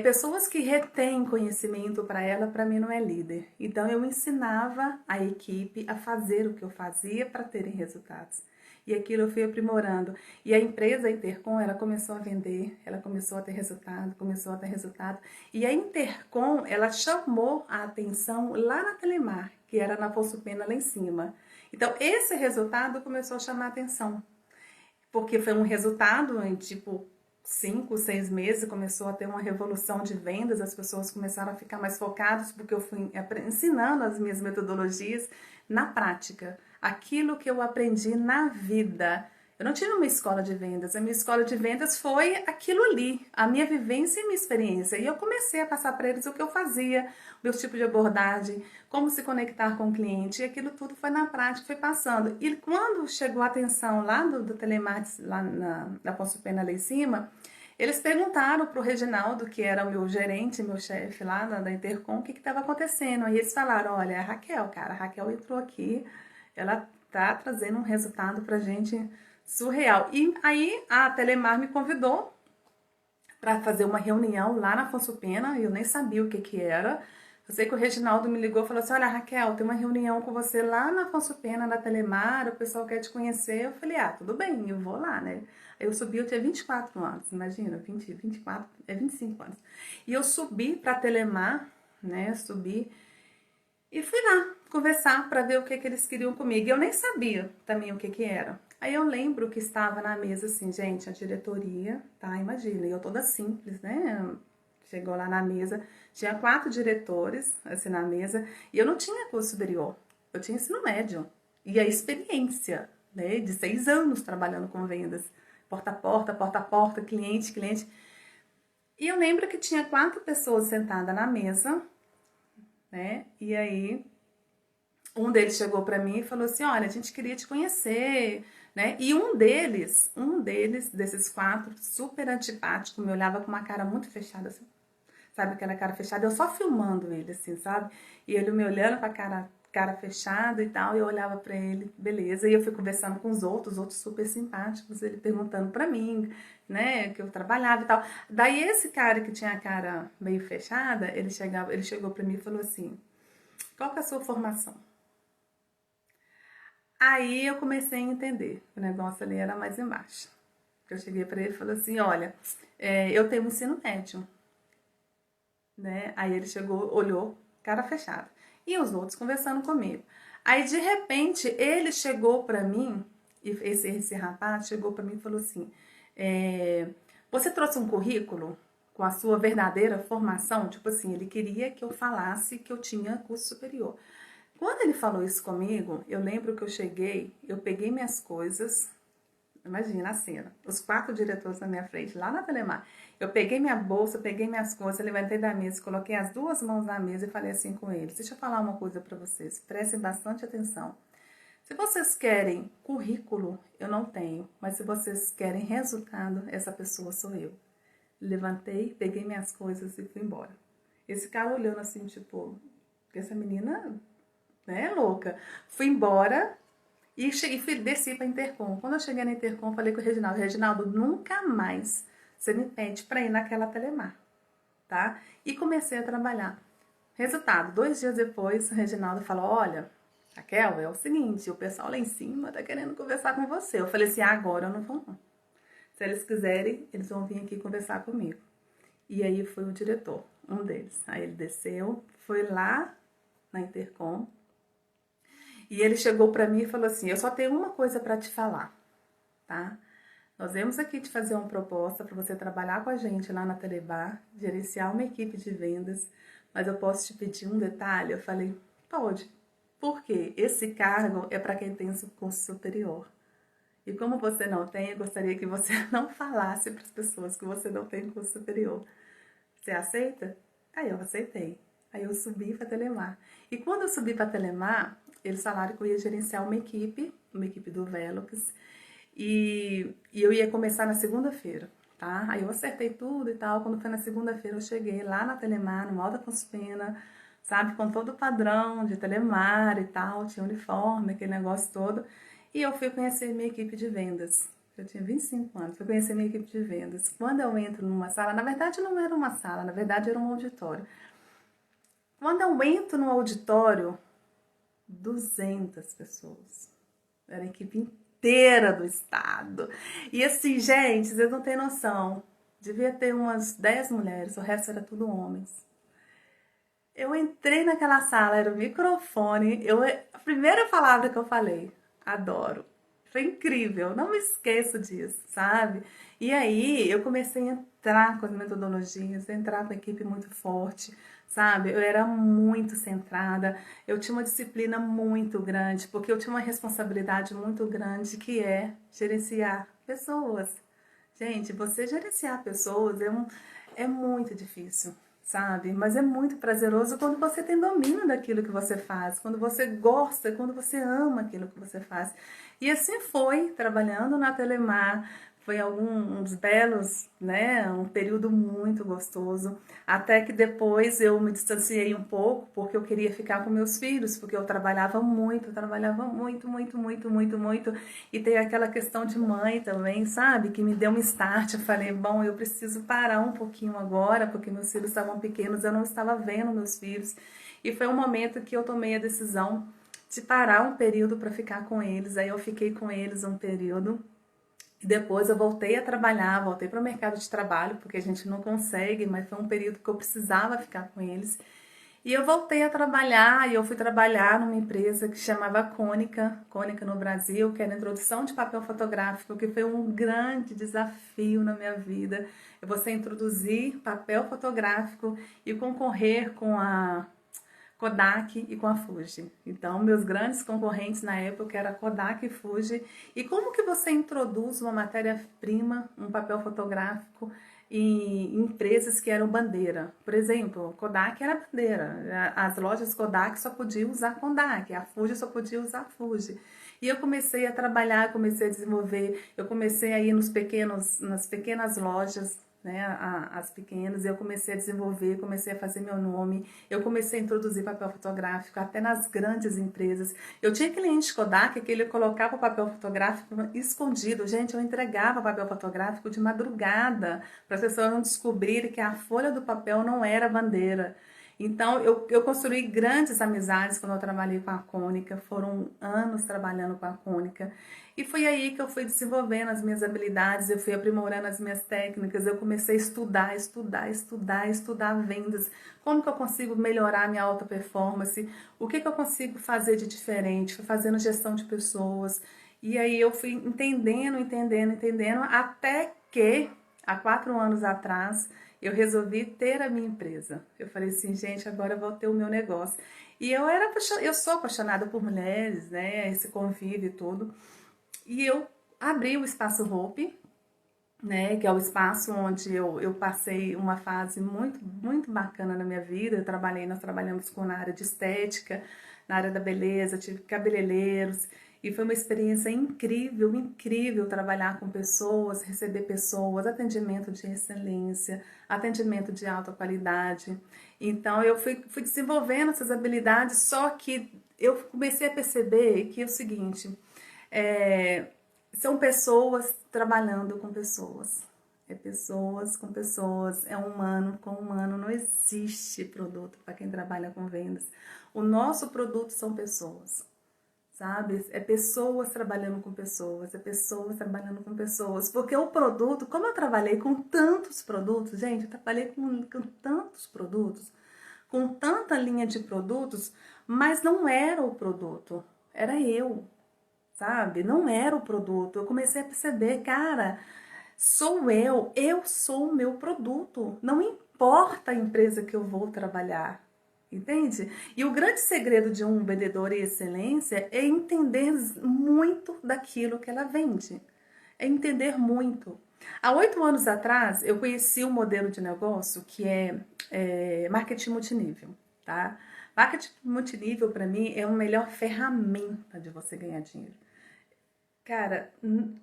Pessoas que retêm conhecimento para ela, para mim não é líder. Então eu ensinava a equipe a fazer o que eu fazia para terem resultados. E aquilo eu fui aprimorando. E a empresa Intercom, ela começou a vender, ela começou a ter resultado, começou a ter resultado. E a Intercom, ela chamou a atenção lá na Telemar, que era na Afonso Pena lá em cima. Então esse resultado começou a chamar a atenção. porque foi um resultado em tipo 5, 6 meses, começou a ter uma revolução de vendas, as pessoas começaram a ficar mais focadas, porque eu fui ensinando as minhas metodologias na prática, aquilo que eu aprendi na vida. Eu não tive uma escola de vendas, a minha escola de vendas foi aquilo ali, a minha vivência e minha experiência. E eu comecei a passar para eles o que eu fazia, meu tipo de abordagem, como se conectar com o cliente, e aquilo tudo foi na prática, foi passando. E quando chegou a atenção lá do telemarketing, lá na Afonso Pena lá em cima, eles perguntaram para o Reginaldo, que era o meu gerente, meu chefe lá da Intercom, o que estava acontecendo. E eles falaram, olha, a Raquel, cara, a Raquel entrou aqui, ela tá trazendo um resultado pra gente surreal. E aí a Telemar me convidou para fazer uma reunião lá na Afonso Pena, e eu nem sabia o que era. Eu sei que o Reginaldo me ligou e falou assim, olha Raquel, tem uma reunião com você lá na Afonso Pena, na Telemar, o pessoal quer te conhecer. Eu falei, ah, tudo bem, eu vou lá, né? Aí eu subi, eu tinha 24 anos, imagina, 20, 24, 25 anos. E eu subi pra Telemar, né, subi e fui lá conversar para ver o que eles queriam comigo. E eu nem sabia também o que era. Aí eu lembro que estava na mesa assim, gente, a diretoria, tá? Imagina, e eu toda simples, né? Chegou lá na mesa, tinha 4 diretores assim na mesa, e eu não tinha curso superior, eu tinha ensino médio. E a experiência, né, de 6 anos trabalhando com vendas, porta a porta, cliente, cliente. E eu lembro que tinha 4 pessoas sentadas na mesa, né? E aí um deles chegou para mim e falou assim, olha, a gente queria te conhecer, né? E um deles, desses 4, super antipático, me olhava com uma cara muito fechada, assim, sabe aquela cara fechada? Eu só filmando ele, assim, sabe? E ele me olhando com a cara fechada e tal, e eu olhava para ele, beleza. E eu fui conversando com os outros super simpáticos, ele perguntando para mim, né, que eu trabalhava e tal. Daí esse cara que tinha a cara meio fechada, ele chegou para mim e falou assim, qual que é a sua formação? Aí eu comecei a entender, o negócio ali era mais embaixo. Eu cheguei para ele e falei assim, olha, eu tenho um ensino médio, né? Aí ele chegou, olhou, cara fechada. E os outros conversando comigo. Aí de repente ele chegou para mim, e esse rapaz chegou para mim e falou assim, você trouxe um currículo com a sua verdadeira formação? Tipo assim, ele queria que eu falasse que eu tinha curso superior. Quando ele falou isso comigo, eu lembro que eu cheguei, eu peguei minhas coisas, imagina a cena, os 4 diretores na minha frente, lá na Telemar. Eu peguei minha bolsa, peguei minhas coisas, levantei da mesa, coloquei as 2 mãos na mesa e falei assim com eles, deixa eu falar uma coisa para vocês, prestem bastante atenção. Se vocês querem currículo, eu não tenho, mas se vocês querem resultado, essa pessoa sou eu. Levantei, peguei minhas coisas e fui embora. Esse cara olhando assim, tipo, essa menina, né, louca. Fui embora e desci pra Intercom. Quando eu cheguei na Intercom, falei com o Reginaldo, nunca mais você me pede pra ir naquela Telemar, tá? E comecei a trabalhar. Resultado, 2 dias depois, o Reginaldo falou, olha, Raquel, é o seguinte, o pessoal lá em cima tá querendo conversar com você. Eu falei assim, agora eu não vou não. Se eles quiserem, eles vão vir aqui conversar comigo. E aí foi o diretor, um deles. Aí ele desceu, foi lá na Intercom, e ele chegou para mim e falou assim, eu só tenho uma coisa para te falar, tá? Nós viemos aqui te fazer uma proposta para você trabalhar com a gente lá na Telebar, gerenciar uma equipe de vendas, mas eu posso te pedir um detalhe? Eu falei, pode. Por quê? Esse cargo é para quem tem curso superior. E como você não tem, eu gostaria que você não falasse para as pessoas que você não tem curso superior. Você aceita? Aí eu aceitei. Aí eu subi para Telemar. E quando eu subi para Telemar, eles falaram que eu ia gerenciar uma equipe do Velox, e eu ia começar na segunda-feira, tá? Aí eu acertei tudo e tal. Quando foi na segunda-feira, eu cheguei lá na Telemar, no Alta Conspena, sabe? Com todo o padrão de Telemar e tal, tinha uniforme, aquele negócio todo. E eu fui conhecer minha equipe de vendas. Eu tinha 25 anos, fui conhecer minha equipe de vendas. Quando eu entro numa sala, na verdade não era uma sala, na verdade era um auditório. Quando eu entro no auditório, 200 pessoas. Era a equipe inteira do estado. E assim, gente, vocês não têm noção. Devia ter umas 10 mulheres, o resto era tudo homens. Eu entrei naquela sala, era o microfone. A primeira palavra que eu falei, adoro. Foi incrível, não me esqueço disso, sabe? E aí eu comecei a entrar com as metodologias, entrar com a equipe muito forte, sabe? Eu era muito centrada, eu tinha uma disciplina muito grande, porque eu tinha uma responsabilidade muito grande que é gerenciar pessoas. Gente, você gerenciar pessoas é muito difícil, sabe? Mas é muito prazeroso quando você tem domínio daquilo que você faz, quando você gosta, quando você ama aquilo que você faz. E assim foi, trabalhando na Telemar, foi uns belos, né? Um período muito gostoso. Até que depois eu me distanciei um pouco, porque eu queria ficar com meus filhos, porque eu trabalhava muito, muito, muito, muito, muito. E tem aquela questão de mãe também, sabe? Que me deu um start. Eu falei, bom, eu preciso parar um pouquinho agora, porque meus filhos estavam pequenos, eu não estava vendo meus filhos. E foi um momento que eu tomei a decisão de parar um período para ficar com eles. Aí eu fiquei com eles um período. E depois eu voltei a trabalhar, voltei para o mercado de trabalho, porque a gente não consegue, mas foi um período que eu precisava ficar com eles. E eu voltei a trabalhar, e eu fui trabalhar numa empresa que chamava Cônica no Brasil, que era a introdução de papel fotográfico, que foi um grande desafio na minha vida. Você introduzir papel fotográfico e concorrer com a Kodak e com a Fuji. Então, meus grandes concorrentes na época eram Kodak e Fuji. E como que você introduz uma matéria-prima, um papel fotográfico, em empresas que eram bandeira? Por exemplo, Kodak era bandeira. As lojas Kodak só podiam usar Kodak, a Fuji só podia usar Fuji. E eu comecei a trabalhar, comecei a desenvolver, eu comecei a ir nas pequenas lojas, né, as pequenas, eu comecei a desenvolver, comecei a fazer meu nome, eu comecei a introduzir papel fotográfico até nas grandes empresas. Eu tinha cliente Kodak que ele colocava o papel fotográfico escondido. Gente, eu entregava papel fotográfico de madrugada para as pessoas não descobrirem que a folha do papel não era bandeira. Então, eu construí grandes amizades quando eu trabalhei com a Cônica, foram anos trabalhando com a Cônica, e foi aí que eu fui desenvolvendo as minhas habilidades, eu fui aprimorando as minhas técnicas, eu comecei a estudar vendas, como que eu consigo melhorar a minha alta performance, o que eu consigo fazer de diferente, fui fazendo gestão de pessoas, e aí eu fui entendendo, até que, há 4 anos atrás, eu resolvi ter a minha empresa. Eu falei assim, gente, agora eu vou ter o meu negócio. E eu sou apaixonada por mulheres, né? Esse convívio e tudo. E eu abri o Espaço Hope, né? Que é o espaço onde eu passei uma fase muito, muito bacana na minha vida. Nós trabalhamos na área de estética, na área da beleza, tive cabeleireiros. E foi uma experiência incrível, incrível trabalhar com pessoas, receber pessoas, atendimento de excelência, atendimento de alta qualidade. Então eu fui desenvolvendo essas habilidades, só que eu comecei a perceber que é o seguinte, são pessoas trabalhando com pessoas. É pessoas com pessoas, é humano com humano, não existe produto para quem trabalha com vendas. O nosso produto são pessoas. Sabe? É pessoas trabalhando com pessoas, é pessoas trabalhando com pessoas. Porque o produto, como eu trabalhei com tantos produtos, gente, eu trabalhei com tantos produtos, com tanta linha de produtos, mas não era o produto, era eu, sabe? Não era o produto. Eu comecei a perceber, cara, sou eu sou o meu produto. Não importa a empresa que eu vou trabalhar. Entende? E o grande segredo de um vendedor em excelência é entender muito daquilo que ela vende. É entender muito. Há 8 anos atrás, eu conheci um modelo de negócio que é marketing multinível, tá? Marketing multinível, para mim, é a melhor ferramenta de você ganhar dinheiro. Cara,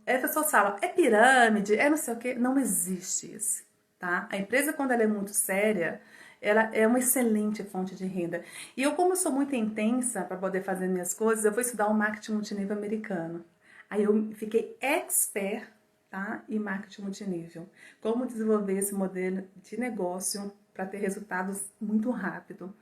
as pessoas falam, é pirâmide, é não sei o quê. Não existe isso, tá? A empresa, quando ela é muito séria, ela é uma excelente fonte de renda. E eu, como sou muito intensa para poder fazer minhas coisas, eu fui estudar o marketing multinível americano. Aí eu fiquei expert, tá, em marketing multinível. Como desenvolver esse modelo de negócio para ter resultados muito rápido.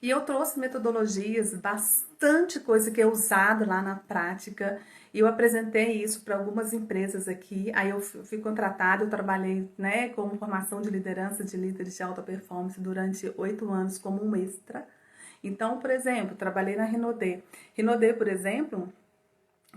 E eu trouxe metodologias, bastante coisa que é usado lá na prática. E eu apresentei isso para algumas empresas aqui. Aí eu fui contratada, eu trabalhei, né, como formação de liderança de líderes de alta performance durante 8 anos como um extra. Então, por exemplo, trabalhei na Rinodê. Rinodê, por exemplo,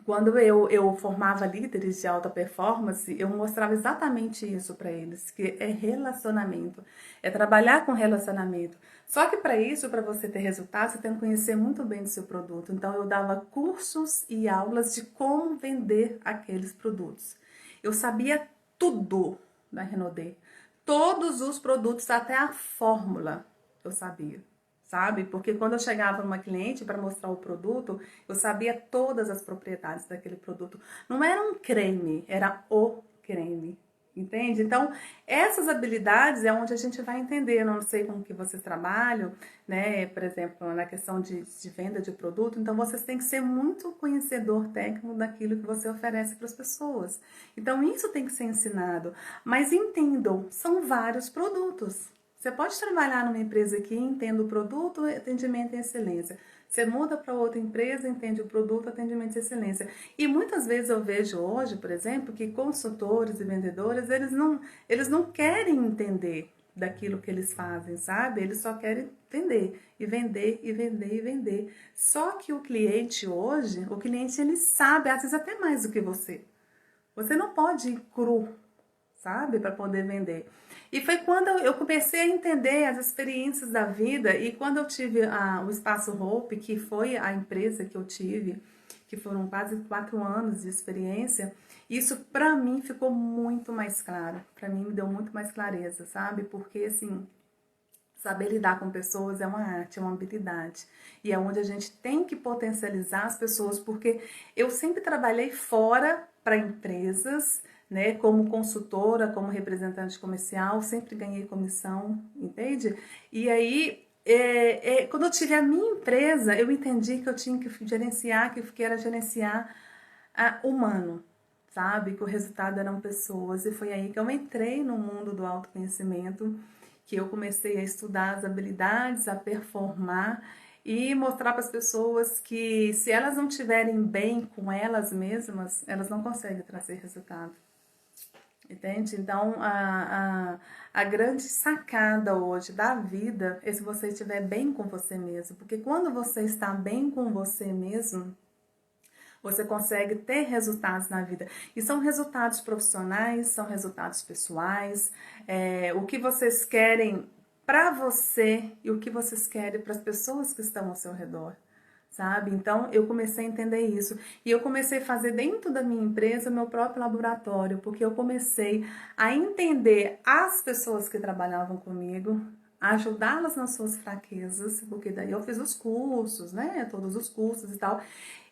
quando eu formava líderes de alta performance, eu mostrava exatamente isso para eles, que é relacionamento, é trabalhar com relacionamento. Só que para isso, para você ter resultado, você tem que conhecer muito bem do seu produto. Então eu dava cursos e aulas de como vender aqueles produtos. Eu sabia tudo da Renaudet, todos os produtos, até a fórmula eu sabia, sabe? Porque quando eu chegava numa cliente para mostrar o produto, eu sabia todas as propriedades daquele produto. Não era um creme, era o creme. Entende? Então, essas habilidades é onde a gente vai entender. Eu não sei como que vocês trabalham, né? Por exemplo, na questão de venda de produto. Então, vocês têm que ser muito conhecedor técnico daquilo que você oferece para as pessoas. Então, isso tem que ser ensinado. Mas entendam, são vários produtos. Você pode trabalhar numa empresa que entende o produto, atendimento e excelência. Você muda para outra empresa, entende o produto, atendimento e excelência. E muitas vezes eu vejo hoje, por exemplo, que consultores e vendedores, eles não querem entender daquilo que eles fazem, sabe? Eles só querem vender, e vender, e vender, e vender. Só que o cliente hoje, o cliente ele sabe, às vezes até mais do que você. Você não pode ir cru, sabe, para poder vender. E foi quando eu comecei a entender as experiências da vida e quando eu tive o Espaço Hope, que foi a empresa que eu tive, que foram quase 4 anos de experiência, isso para mim ficou muito mais claro, para mim me deu muito mais clareza, sabe, porque assim, saber lidar com pessoas é uma arte, é uma habilidade. E é onde a gente tem que potencializar as pessoas, porque eu sempre trabalhei fora para empresas, né, como consultora, como representante comercial, sempre ganhei comissão, entende? E aí, quando eu tive a minha empresa, eu entendi que eu tinha que gerenciar, que era gerenciar humano, sabe? Que o resultado eram pessoas. E foi aí que eu entrei no mundo do autoconhecimento, que eu comecei a estudar as habilidades, a performar e mostrar para as pessoas que se elas não estiverem bem com elas mesmas, elas não conseguem trazer resultado. Entende? Então, a grande sacada hoje da vida é se você estiver bem com você mesmo. Porque quando você está bem com você mesmo, você consegue ter resultados na vida. E são resultados profissionais, são resultados pessoais, o que vocês querem para você e o que vocês querem para as pessoas que estão ao seu redor, sabe? Então eu comecei a entender isso e eu comecei a fazer dentro da minha empresa meu próprio laboratório, porque eu comecei a entender as pessoas que trabalhavam comigo, ajudá-las nas suas fraquezas, porque daí eu fiz os cursos, né? Todos os cursos e tal.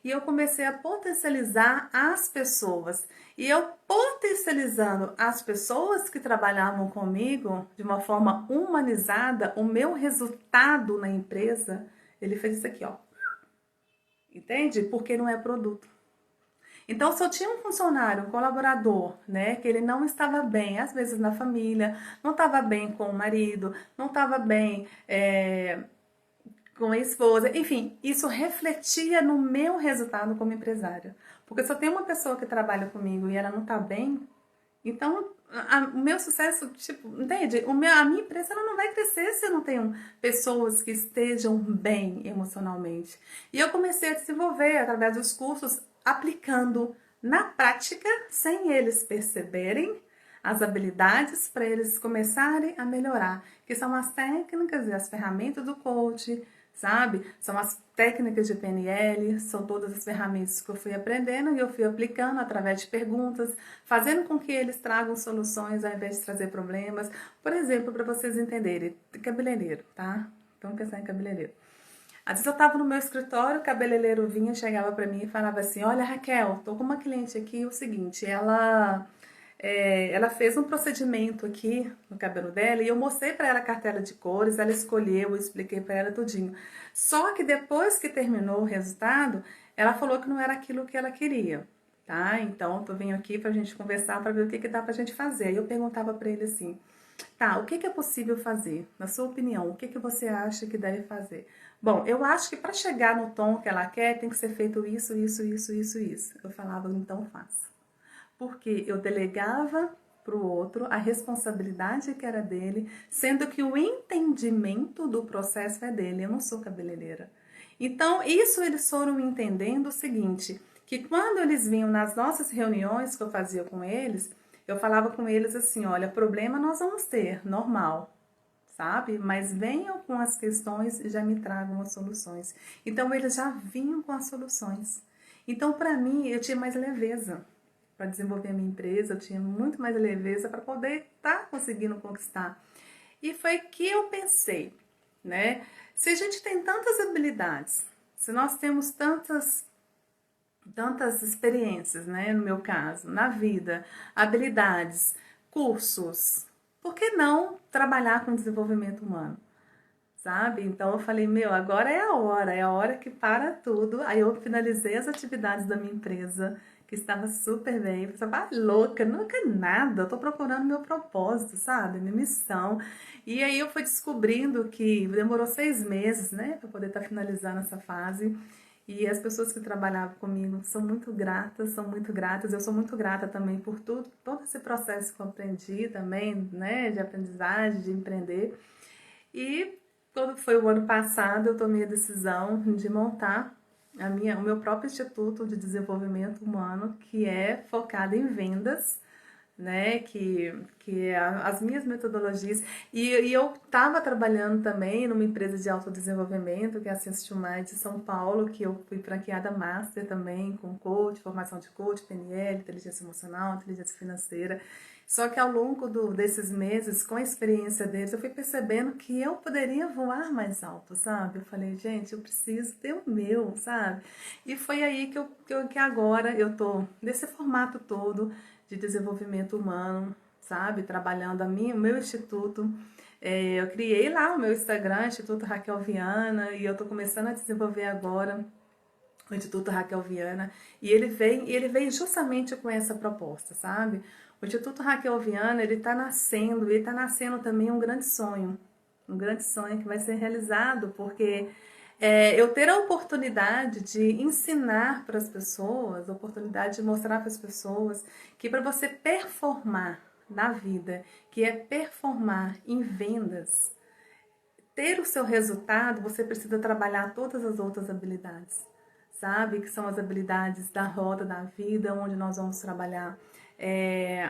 E eu comecei a potencializar as pessoas. E eu potencializando as pessoas que trabalhavam comigo de uma forma humanizada, o meu resultado na empresa, ele fez isso aqui, ó. Entende? Porque não é produto. Então, se eu tinha um funcionário, um colaborador, né, que ele não estava bem, às vezes na família, não estava bem com o marido, não estava bem com a esposa, enfim, isso refletia no meu resultado como empresária. Porque se eu tenho uma pessoa que trabalha comigo e ela não está bem, então o meu sucesso, tipo, entende? A minha empresa ela não vai crescer se eu não tenho pessoas que estejam bem emocionalmente. E eu comecei a desenvolver através dos cursos, aplicando na prática, sem eles perceberem, as habilidades para eles começarem a melhorar, que são as técnicas e as ferramentas do coach, sabe? São as técnicas de PNL, são todas as ferramentas que eu fui aprendendo e eu fui aplicando através de perguntas, fazendo com que eles tragam soluções ao invés de trazer problemas. Por exemplo, para vocês entenderem, cabeleireiro, tá? Vamos pensar em cabeleireiro. Às vezes eu estava no meu escritório, o cabeleireiro vinha, chegava para mim e falava assim, olha Raquel, tô com uma cliente aqui, o seguinte, ela fez um procedimento aqui no cabelo dela e eu mostrei para ela a cartela de cores, ela escolheu, eu expliquei para ela tudinho. Só que depois que terminou o resultado, ela falou que não era aquilo que ela queria, tá? Então, eu venho aqui pra gente conversar para ver o que dá pra gente fazer. Aí eu perguntava para ele assim, tá, o que é possível fazer? Na sua opinião, o que você acha que deve fazer? Bom, eu acho que para chegar no tom que ela quer, tem que ser feito isso, isso, isso, isso, isso. Eu falava, então faça. Porque eu delegava para o outro a responsabilidade que era dele, sendo que o entendimento do processo é dele, eu não sou cabeleireira. Então, isso eles foram entendendo o seguinte, que quando eles vinham nas nossas reuniões que eu fazia com eles, eu falava com eles assim, olha, problema nós vamos ter, normal, sabe? Mas venham com as questões e já me tragam as soluções. Então, eles já vinham com as soluções. Então, para mim, eu tinha mais leveza para desenvolver a minha empresa, eu tinha muito mais leveza para poder estar conseguindo conquistar. E foi que eu pensei, né? Se a gente tem tantas habilidades, se nós temos tantas experiências, né, no meu caso, na vida, habilidades, cursos, por que não trabalhar com desenvolvimento humano? Sabe? Então eu falei, meu, agora é a hora que para tudo. Aí eu finalizei as atividades da minha empresa, que estava super bem. Eu pensava, louca, nunca nada, eu tô procurando meu propósito, sabe? Minha missão. E aí eu fui descobrindo que demorou 6 meses, né, para poder estar finalizando essa fase. E as pessoas que trabalhavam comigo são muito gratas, são muito gratas. Eu sou muito grata também por tudo, todo esse processo que eu aprendi também, né, de aprendizagem, de empreender. E quando foi o ano passado, eu tomei a decisão de montar o meu próprio Instituto de Desenvolvimento Humano, que é focado em vendas, né, que é as minhas metodologias. E eu estava trabalhando também numa empresa de autodesenvolvimento, que é a Sense to Mind de São Paulo, que eu fui franqueada master também, com coach, formação de coach, PNL, inteligência emocional, inteligência financeira. Só que ao longo desses meses, com a experiência deles, eu fui percebendo que eu poderia voar mais alto, sabe? Eu falei, gente, eu preciso ter o meu, sabe? E foi aí que agora eu tô nesse formato todo de desenvolvimento humano, sabe? Trabalhando o meu instituto. Eu criei lá o meu Instagram, Instituto Raquel Viana, e eu tô começando a desenvolver agora o Instituto Raquel Viana, e ele vem justamente com essa proposta, sabe? O Instituto Raquel Viana, ele tá nascendo também um grande sonho que vai ser realizado, porque eu ter a oportunidade de ensinar para as pessoas, a oportunidade de mostrar para as pessoas que para você performar na vida, que é performar em vendas, ter o seu resultado, você precisa trabalhar todas as outras habilidades, sabe? Que são as habilidades da roda da vida, onde nós vamos trabalhar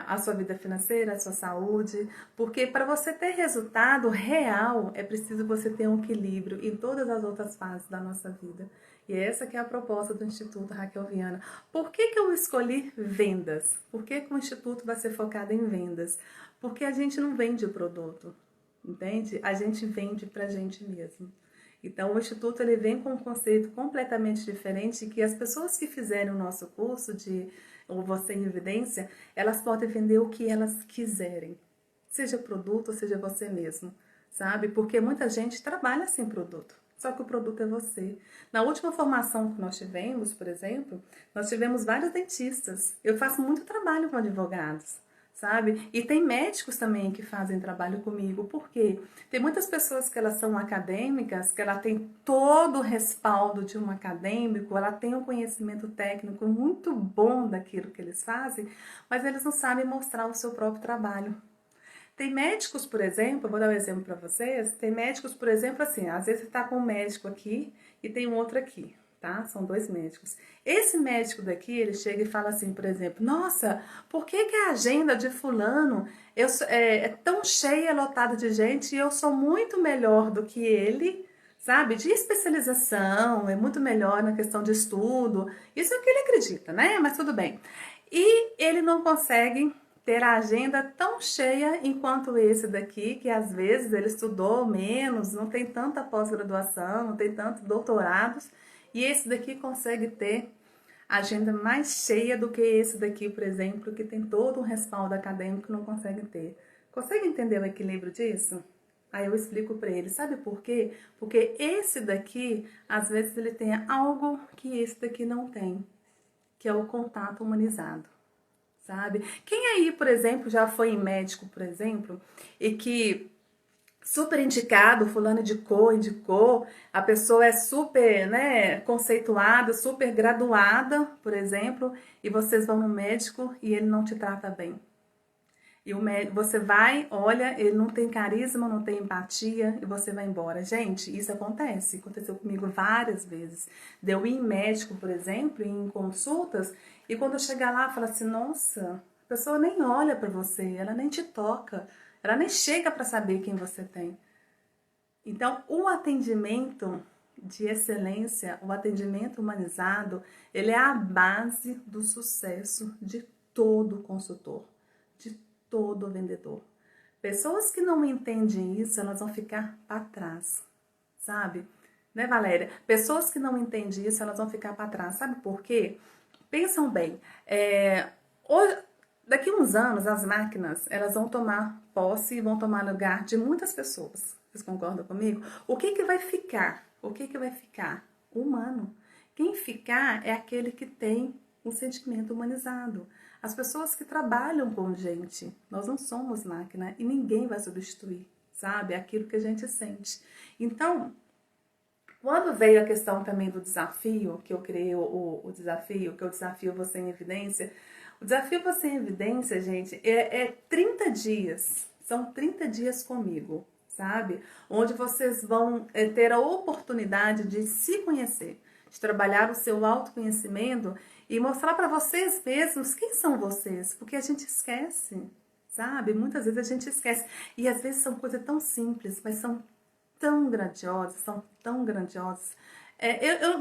a sua vida financeira, a sua saúde, porque para você ter resultado real, é preciso você ter um equilíbrio em todas as outras fases da nossa vida. E essa que é a proposta do Instituto Raquel Viana. Por que eu escolhi vendas? Por que o Instituto vai ser focado em vendas? Porque a gente não vende o produto, entende? A gente vende pra gente mesmo. Então, o Instituto ele vem com um conceito completamente diferente, que as pessoas que fizerem o nosso curso de ou Você em Evidência, elas podem vender o que elas quiserem. Seja produto ou seja você mesmo, sabe? Porque muita gente trabalha sem produto, só que o produto é você. Na última formação que nós tivemos, por exemplo, nós tivemos vários dentistas. Eu faço muito trabalho com advogados, sabe? E tem médicos também que fazem trabalho comigo, porque tem muitas pessoas que elas são acadêmicas, que ela tem todo o respaldo de um acadêmico, ela tem um conhecimento técnico muito bom daquilo que eles fazem, mas eles não sabem mostrar o seu próprio trabalho. Tem médicos, por exemplo, vou dar um exemplo para vocês, tem médicos, por exemplo, assim, às vezes você está com um médico aqui e tem um outro aqui, tá? São 2 médicos. Esse médico daqui, ele chega e fala assim, por exemplo, nossa, por que a agenda de fulano é tão cheia, lotada de gente, e eu sou muito melhor do que ele, sabe? De especialização, é muito melhor na questão de estudo. Isso é o que ele acredita, né? Mas tudo bem. E ele não consegue ter a agenda tão cheia enquanto esse daqui, que às vezes ele estudou menos, não tem tanta pós-graduação, não tem tantos doutorados, e esse daqui consegue ter a agenda mais cheia do que esse daqui, por exemplo, que tem todo um respaldo acadêmico que não consegue ter. Consegue entender o equilíbrio disso? Aí eu explico para ele, sabe por quê? Porque esse daqui, às vezes ele tem algo que esse daqui não tem, que é o contato humanizado. Sabe? Quem aí, por exemplo, já foi em médico, por exemplo, e que super indicado, fulano indicou, a pessoa é super, né, conceituada, super graduada, por exemplo, e vocês vão no médico e ele não te trata bem. E o médico, você vai, olha, ele não tem carisma, não tem empatia e você vai embora. Gente, isso aconteceu comigo várias vezes. Deu ir em médico, por exemplo, em consultas, e quando eu chegar lá, fala assim, nossa, a pessoa nem olha pra você, ela nem te toca, ela nem chega pra saber quem você tem. Então, o atendimento de excelência, o atendimento humanizado, ele é a base do sucesso de todo consultor, de todo vendedor. Pessoas que não entendem isso, elas vão ficar para trás, sabe? Né, Valéria? Pessoas que não entendem isso, elas vão ficar para trás. Sabe por quê? Pensam bem, hoje, daqui a uns anos as máquinas elas vão tomar posse e vão tomar lugar de muitas pessoas. Vocês concordam comigo? O que que vai ficar? O que que vai ficar? O humano. Quem ficar é aquele que tem um sentimento humanizado. As pessoas que trabalham com gente. Nós não somos máquina e ninguém vai substituir, sabe? Aquilo que a gente sente. Então, quando veio a questão também do desafio, que eu criei o desafio, que é o desafio Você em Evidência, o desafio Você em Evidência, gente, é 30 dias, são 30 dias comigo, sabe? Onde vocês vão ter a oportunidade de se conhecer, de trabalhar o seu autoconhecimento e mostrar para vocês mesmos quem são vocês, porque a gente esquece, sabe? Muitas vezes a gente esquece, e às vezes são coisas tão simples, mas são tão grandiosas.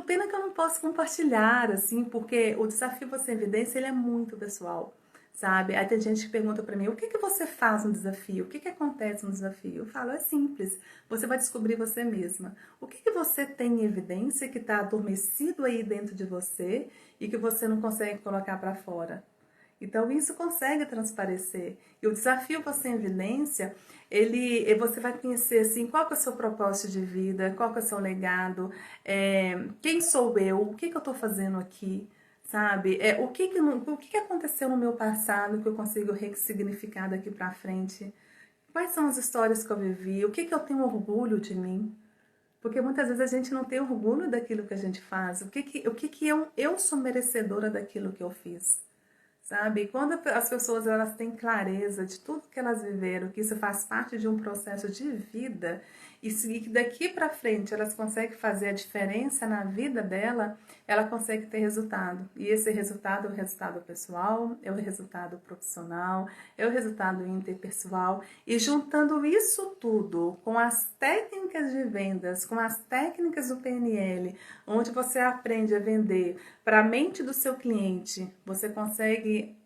Pena que eu não posso compartilhar, assim, porque o desafio Você em Evidência, ele é muito pessoal, sabe? Aí tem gente que pergunta pra mim, o que que você faz no desafio? O que que acontece no desafio? Eu falo, é simples, você vai descobrir você mesma. O que que você tem em evidência que está adormecido aí dentro de você e que você não consegue colocar para fora? Então, isso consegue transparecer. E o desafio Você em Evidência, você vai conhecer assim, qual que é o seu propósito de vida, qual que é o seu legado, quem sou eu, o que que eu estou fazendo aqui, sabe? O que que aconteceu no meu passado que eu consigo ressignificar daqui para frente? Quais são as histórias que eu vivi? O que que eu tenho orgulho de mim? Porque muitas vezes a gente não tem orgulho daquilo que a gente faz. O que que eu sou merecedora daquilo que eu fiz? Sabe? Quando as pessoas elas têm clareza de tudo que elas viveram, que isso faz parte de um processo de vida, e que daqui para frente elas conseguem fazer a diferença na vida dela, ela consegue ter resultado. E esse resultado é o resultado pessoal, é o resultado profissional, é o resultado interpessoal. E juntando isso tudo com as técnicas de vendas, com as técnicas do PNL, onde você aprende a vender para a mente do seu cliente, você consegue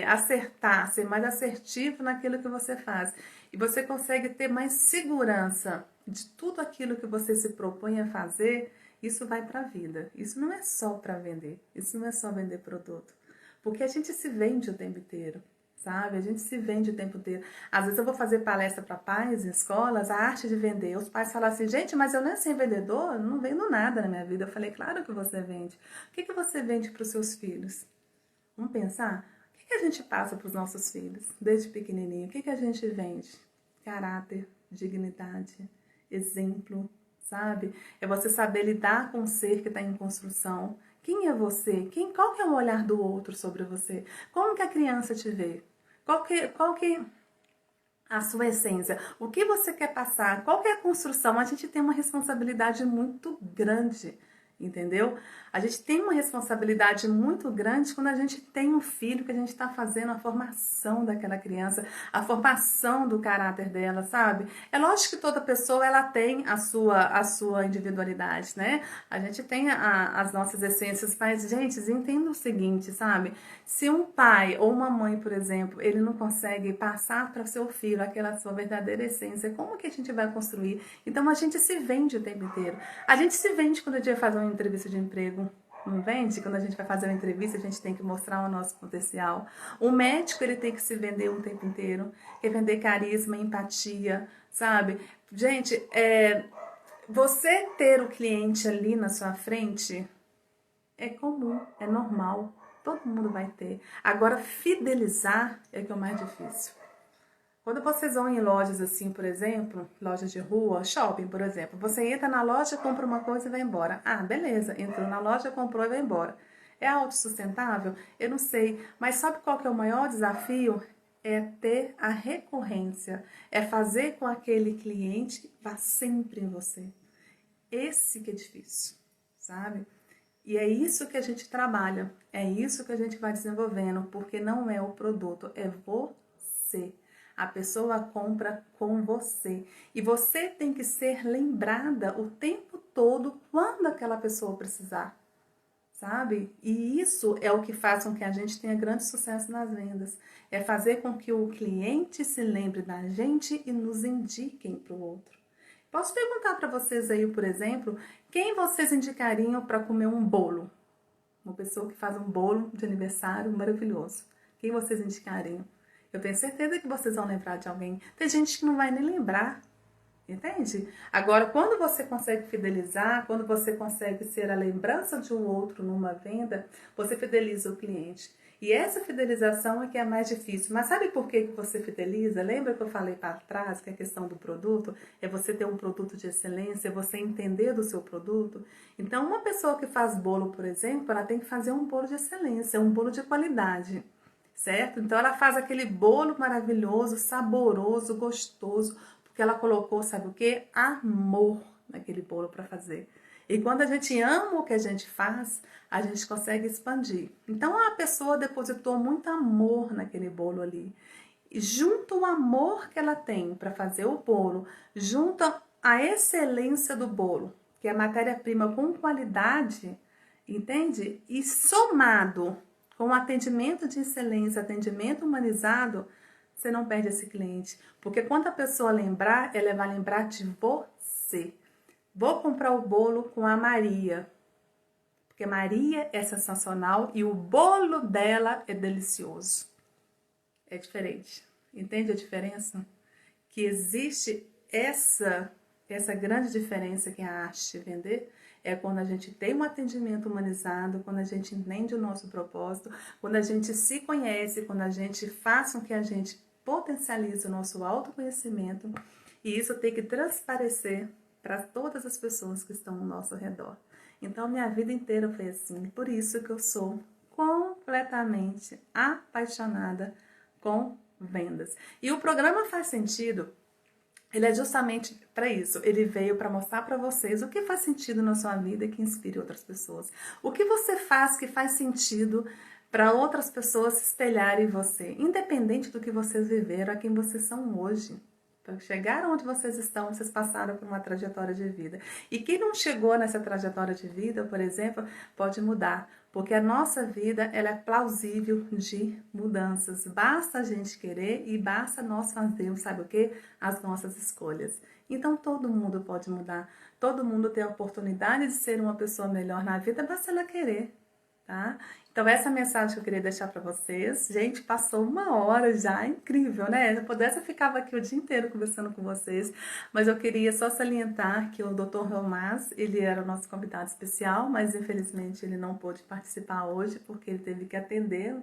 acertar, ser mais assertivo naquilo que você faz. E você consegue ter mais segurança de tudo aquilo que você se propõe a fazer, isso vai para a vida. Isso não é só para vender, isso não é só vender produto. Porque a gente se vende o tempo inteiro, sabe? A gente se vende o tempo inteiro. Às vezes eu vou fazer palestra para pais em escolas, a arte de vender. Os pais falam assim, gente, mas eu nem sei vendedor, não vendo nada na minha vida. Eu falei, claro que você vende. O que que você vende para os seus filhos? Vamos pensar? O que que a gente passa para os nossos filhos, desde pequenininho? O que que a gente vende? Caráter, dignidade, exemplo, sabe? É você saber lidar com um ser que está em construção. Quem é você? Qual que é o olhar do outro sobre você? Como que a criança te vê? Qual que é a sua essência? O que você quer passar? Qual que é a construção? A gente tem uma responsabilidade muito grande, entendeu? A gente tem uma responsabilidade muito grande quando a gente tem um filho, que a gente está fazendo a formação daquela criança, a formação do caráter dela, sabe? É lógico que toda pessoa ela tem a sua individualidade, né? A gente tem as nossas essências, mas, gente, entenda o seguinte, sabe? Se um pai ou uma mãe, por exemplo, ele não consegue passar para o seu filho aquela sua verdadeira essência, como que a gente vai construir? Então a gente se vende o tempo inteiro. A gente se vende quando a gente vai fazer uma entrevista de emprego. Não vende? Quando a gente vai fazer uma entrevista, a gente tem que mostrar o nosso potencial. O médico, ele tem que se vender o tempo inteiro. Quer vender carisma, empatia, sabe? Gente, você ter o cliente ali na sua frente é comum, é normal. Todo mundo vai ter. Agora, fidelizar é que é o mais difícil. Quando vocês vão em lojas assim, por exemplo, lojas de rua, shopping, por exemplo, você entra na loja, compra uma coisa e vai embora. Ah, beleza, entrou na loja, comprou e vai embora. É autossustentável? Eu não sei, mas sabe qual que é o maior desafio? é ter a recorrência, é fazer com que aquele cliente vá sempre em você. Esse que é difícil, sabe? E é isso que a gente trabalha, é isso que a gente vai desenvolvendo, porque não é o produto, é você. A pessoa compra com você. E você tem que ser lembrada o tempo todo quando aquela pessoa precisar, sabe? E isso é o que faz com que a gente tenha grande sucesso nas vendas. É fazer com que o cliente se lembre da gente e nos indiquem para o outro. Posso perguntar para vocês aí, por exemplo, quem vocês indicariam para comer um bolo? Uma pessoa que faz um bolo de aniversário maravilhoso. Quem vocês indicariam? Eu tenho certeza que vocês vão lembrar de alguém. Tem gente que não vai nem lembrar, entende? Agora, quando você consegue fidelizar, quando você consegue ser a lembrança de um outro numa venda, você fideliza o cliente. E essa fidelização é que é mais difícil. Mas sabe por que você fideliza? Lembra que eu falei para trás que a questão do produto é você ter um produto de excelência, é você entender do seu produto? Então, uma pessoa que faz bolo, por exemplo, ela tem que fazer um bolo de excelência, um bolo de qualidade, certo? Então, ela faz aquele bolo maravilhoso, saboroso, gostoso, porque ela colocou, sabe o quê? Amor naquele bolo para fazer. E quando a gente ama o que a gente faz, a gente consegue expandir. Então a pessoa depositou muito amor naquele bolo ali. E junto o amor que ela tem para fazer o bolo, junto a excelência do bolo, que é a matéria-prima com qualidade, entende? E somado com atendimento de excelência, atendimento humanizado, você não perde esse cliente. Porque quando a pessoa lembrar, ela vai lembrar de você. Vou comprar o bolo com a Maria, porque Maria é sensacional e o bolo dela é delicioso. É diferente. Entende a diferença? Que existe essa grande diferença que é a arte de vender é quando a gente tem um atendimento humanizado, quando a gente entende o nosso propósito, quando a gente se conhece, quando a gente faz com que a gente potencialize o nosso autoconhecimento, e isso tem que transparecer para todas as pessoas que estão ao nosso redor. Então, minha vida inteira foi assim. Por isso que eu sou completamente apaixonada com vendas. E o programa Faz Sentido, ele é justamente para isso. Ele veio para mostrar para vocês o que faz sentido na sua vida e que inspire outras pessoas. O que você faz que faz sentido para outras pessoas se espelharem em você, independente do que vocês viveram, a quem vocês são hoje. Para chegar onde vocês estão, vocês passaram por uma trajetória de vida. E quem não chegou nessa trajetória de vida, por exemplo, pode mudar. Porque a nossa vida ela é plausível de mudanças. Basta a gente querer e basta nós fazermos, sabe o quê? As nossas escolhas. Então todo mundo pode mudar. Todo mundo tem a oportunidade de ser uma pessoa melhor na vida, basta ela querer. Tá? Então essa é a mensagem que eu queria deixar para vocês. Gente, passou 1 hora já, incrível, né? Se eu pudesse, eu ficava aqui o dia inteiro conversando com vocês, mas eu queria só salientar que o Dr. Romaz, ele era o nosso convidado especial, mas infelizmente ele não pôde participar hoje, porque ele teve que atender,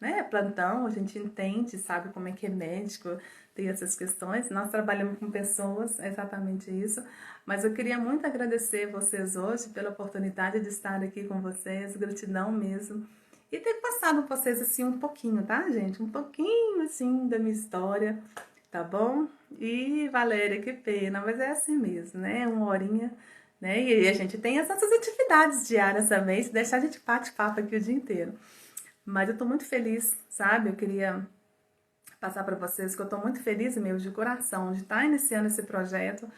né? Plantão, a gente entende, sabe como é que é médico, tem essas questões. Nós trabalhamos com pessoas, é exatamente isso. Mas eu queria muito agradecer vocês hoje pela oportunidade de estar aqui com vocês, gratidão mesmo. E ter passado com vocês assim um pouquinho, tá, gente? Um pouquinho assim da minha história, tá bom? E Valéria, que pena, mas é assim mesmo, né? 1 horinha, né? E a gente tem as nossas atividades diárias também, se deixar a gente bate-papo aqui o dia inteiro. Mas eu tô muito feliz, sabe? Eu queria passar para vocês que eu tô muito feliz mesmo de coração de estar iniciando esse projeto.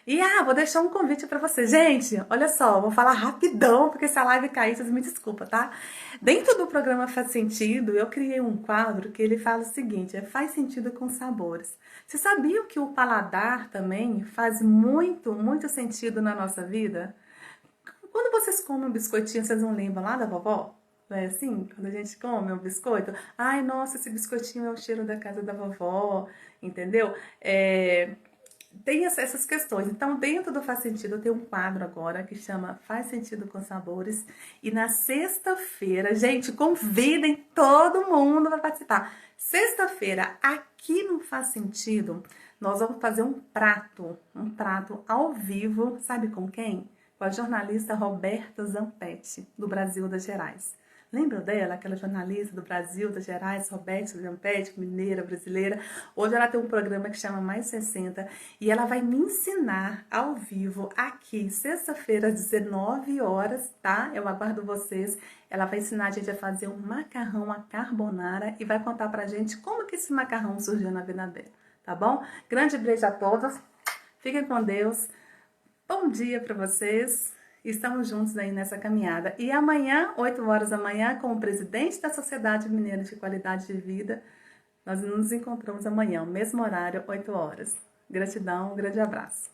E vou deixar um convite para vocês. Gente, olha só, vou falar rapidão, porque se a live cair, vocês me desculpa, tá? Dentro do programa Faz Sentido, eu criei um quadro que ele fala o seguinte, faz sentido com sabores. Você sabia que o paladar também faz muito, muito sentido na nossa vida? Quando vocês comem um biscoitinho, vocês não lembram lá da vovó? Não é assim? Quando a gente come um biscoito, ai, nossa, esse biscoitinho é o cheiro da casa da vovó, entendeu? Tem essas questões. Então, dentro do Faz Sentido, eu tenho um quadro agora que chama Faz Sentido com Sabores. E na sexta-feira, gente, convidem todo mundo para participar. Sexta-feira, aqui no Faz Sentido, nós vamos fazer um prato ao vivo, sabe com quem? Com a jornalista Roberta Zampetti, do Brasil das Gerais. Lembra dela, aquela jornalista do Brasil, das Gerais, Roberto Giampetti, mineira, brasileira? Hoje ela tem um programa que chama Mais 60 e ela vai me ensinar ao vivo aqui, sexta-feira, às 19 horas, tá? Eu aguardo vocês. Ela vai ensinar a gente a fazer um macarrão à carbonara e vai contar pra gente como que esse macarrão surgiu na vida dela, tá bom? Grande beijo a todos, fiquem com Deus, bom dia pra vocês. Estamos juntos aí nessa caminhada. E amanhã, 8 horas da manhã, com o presidente da Sociedade Mineira de Qualidade de Vida, nós nos encontramos amanhã, mesmo horário, 8 horas. Gratidão, um grande abraço.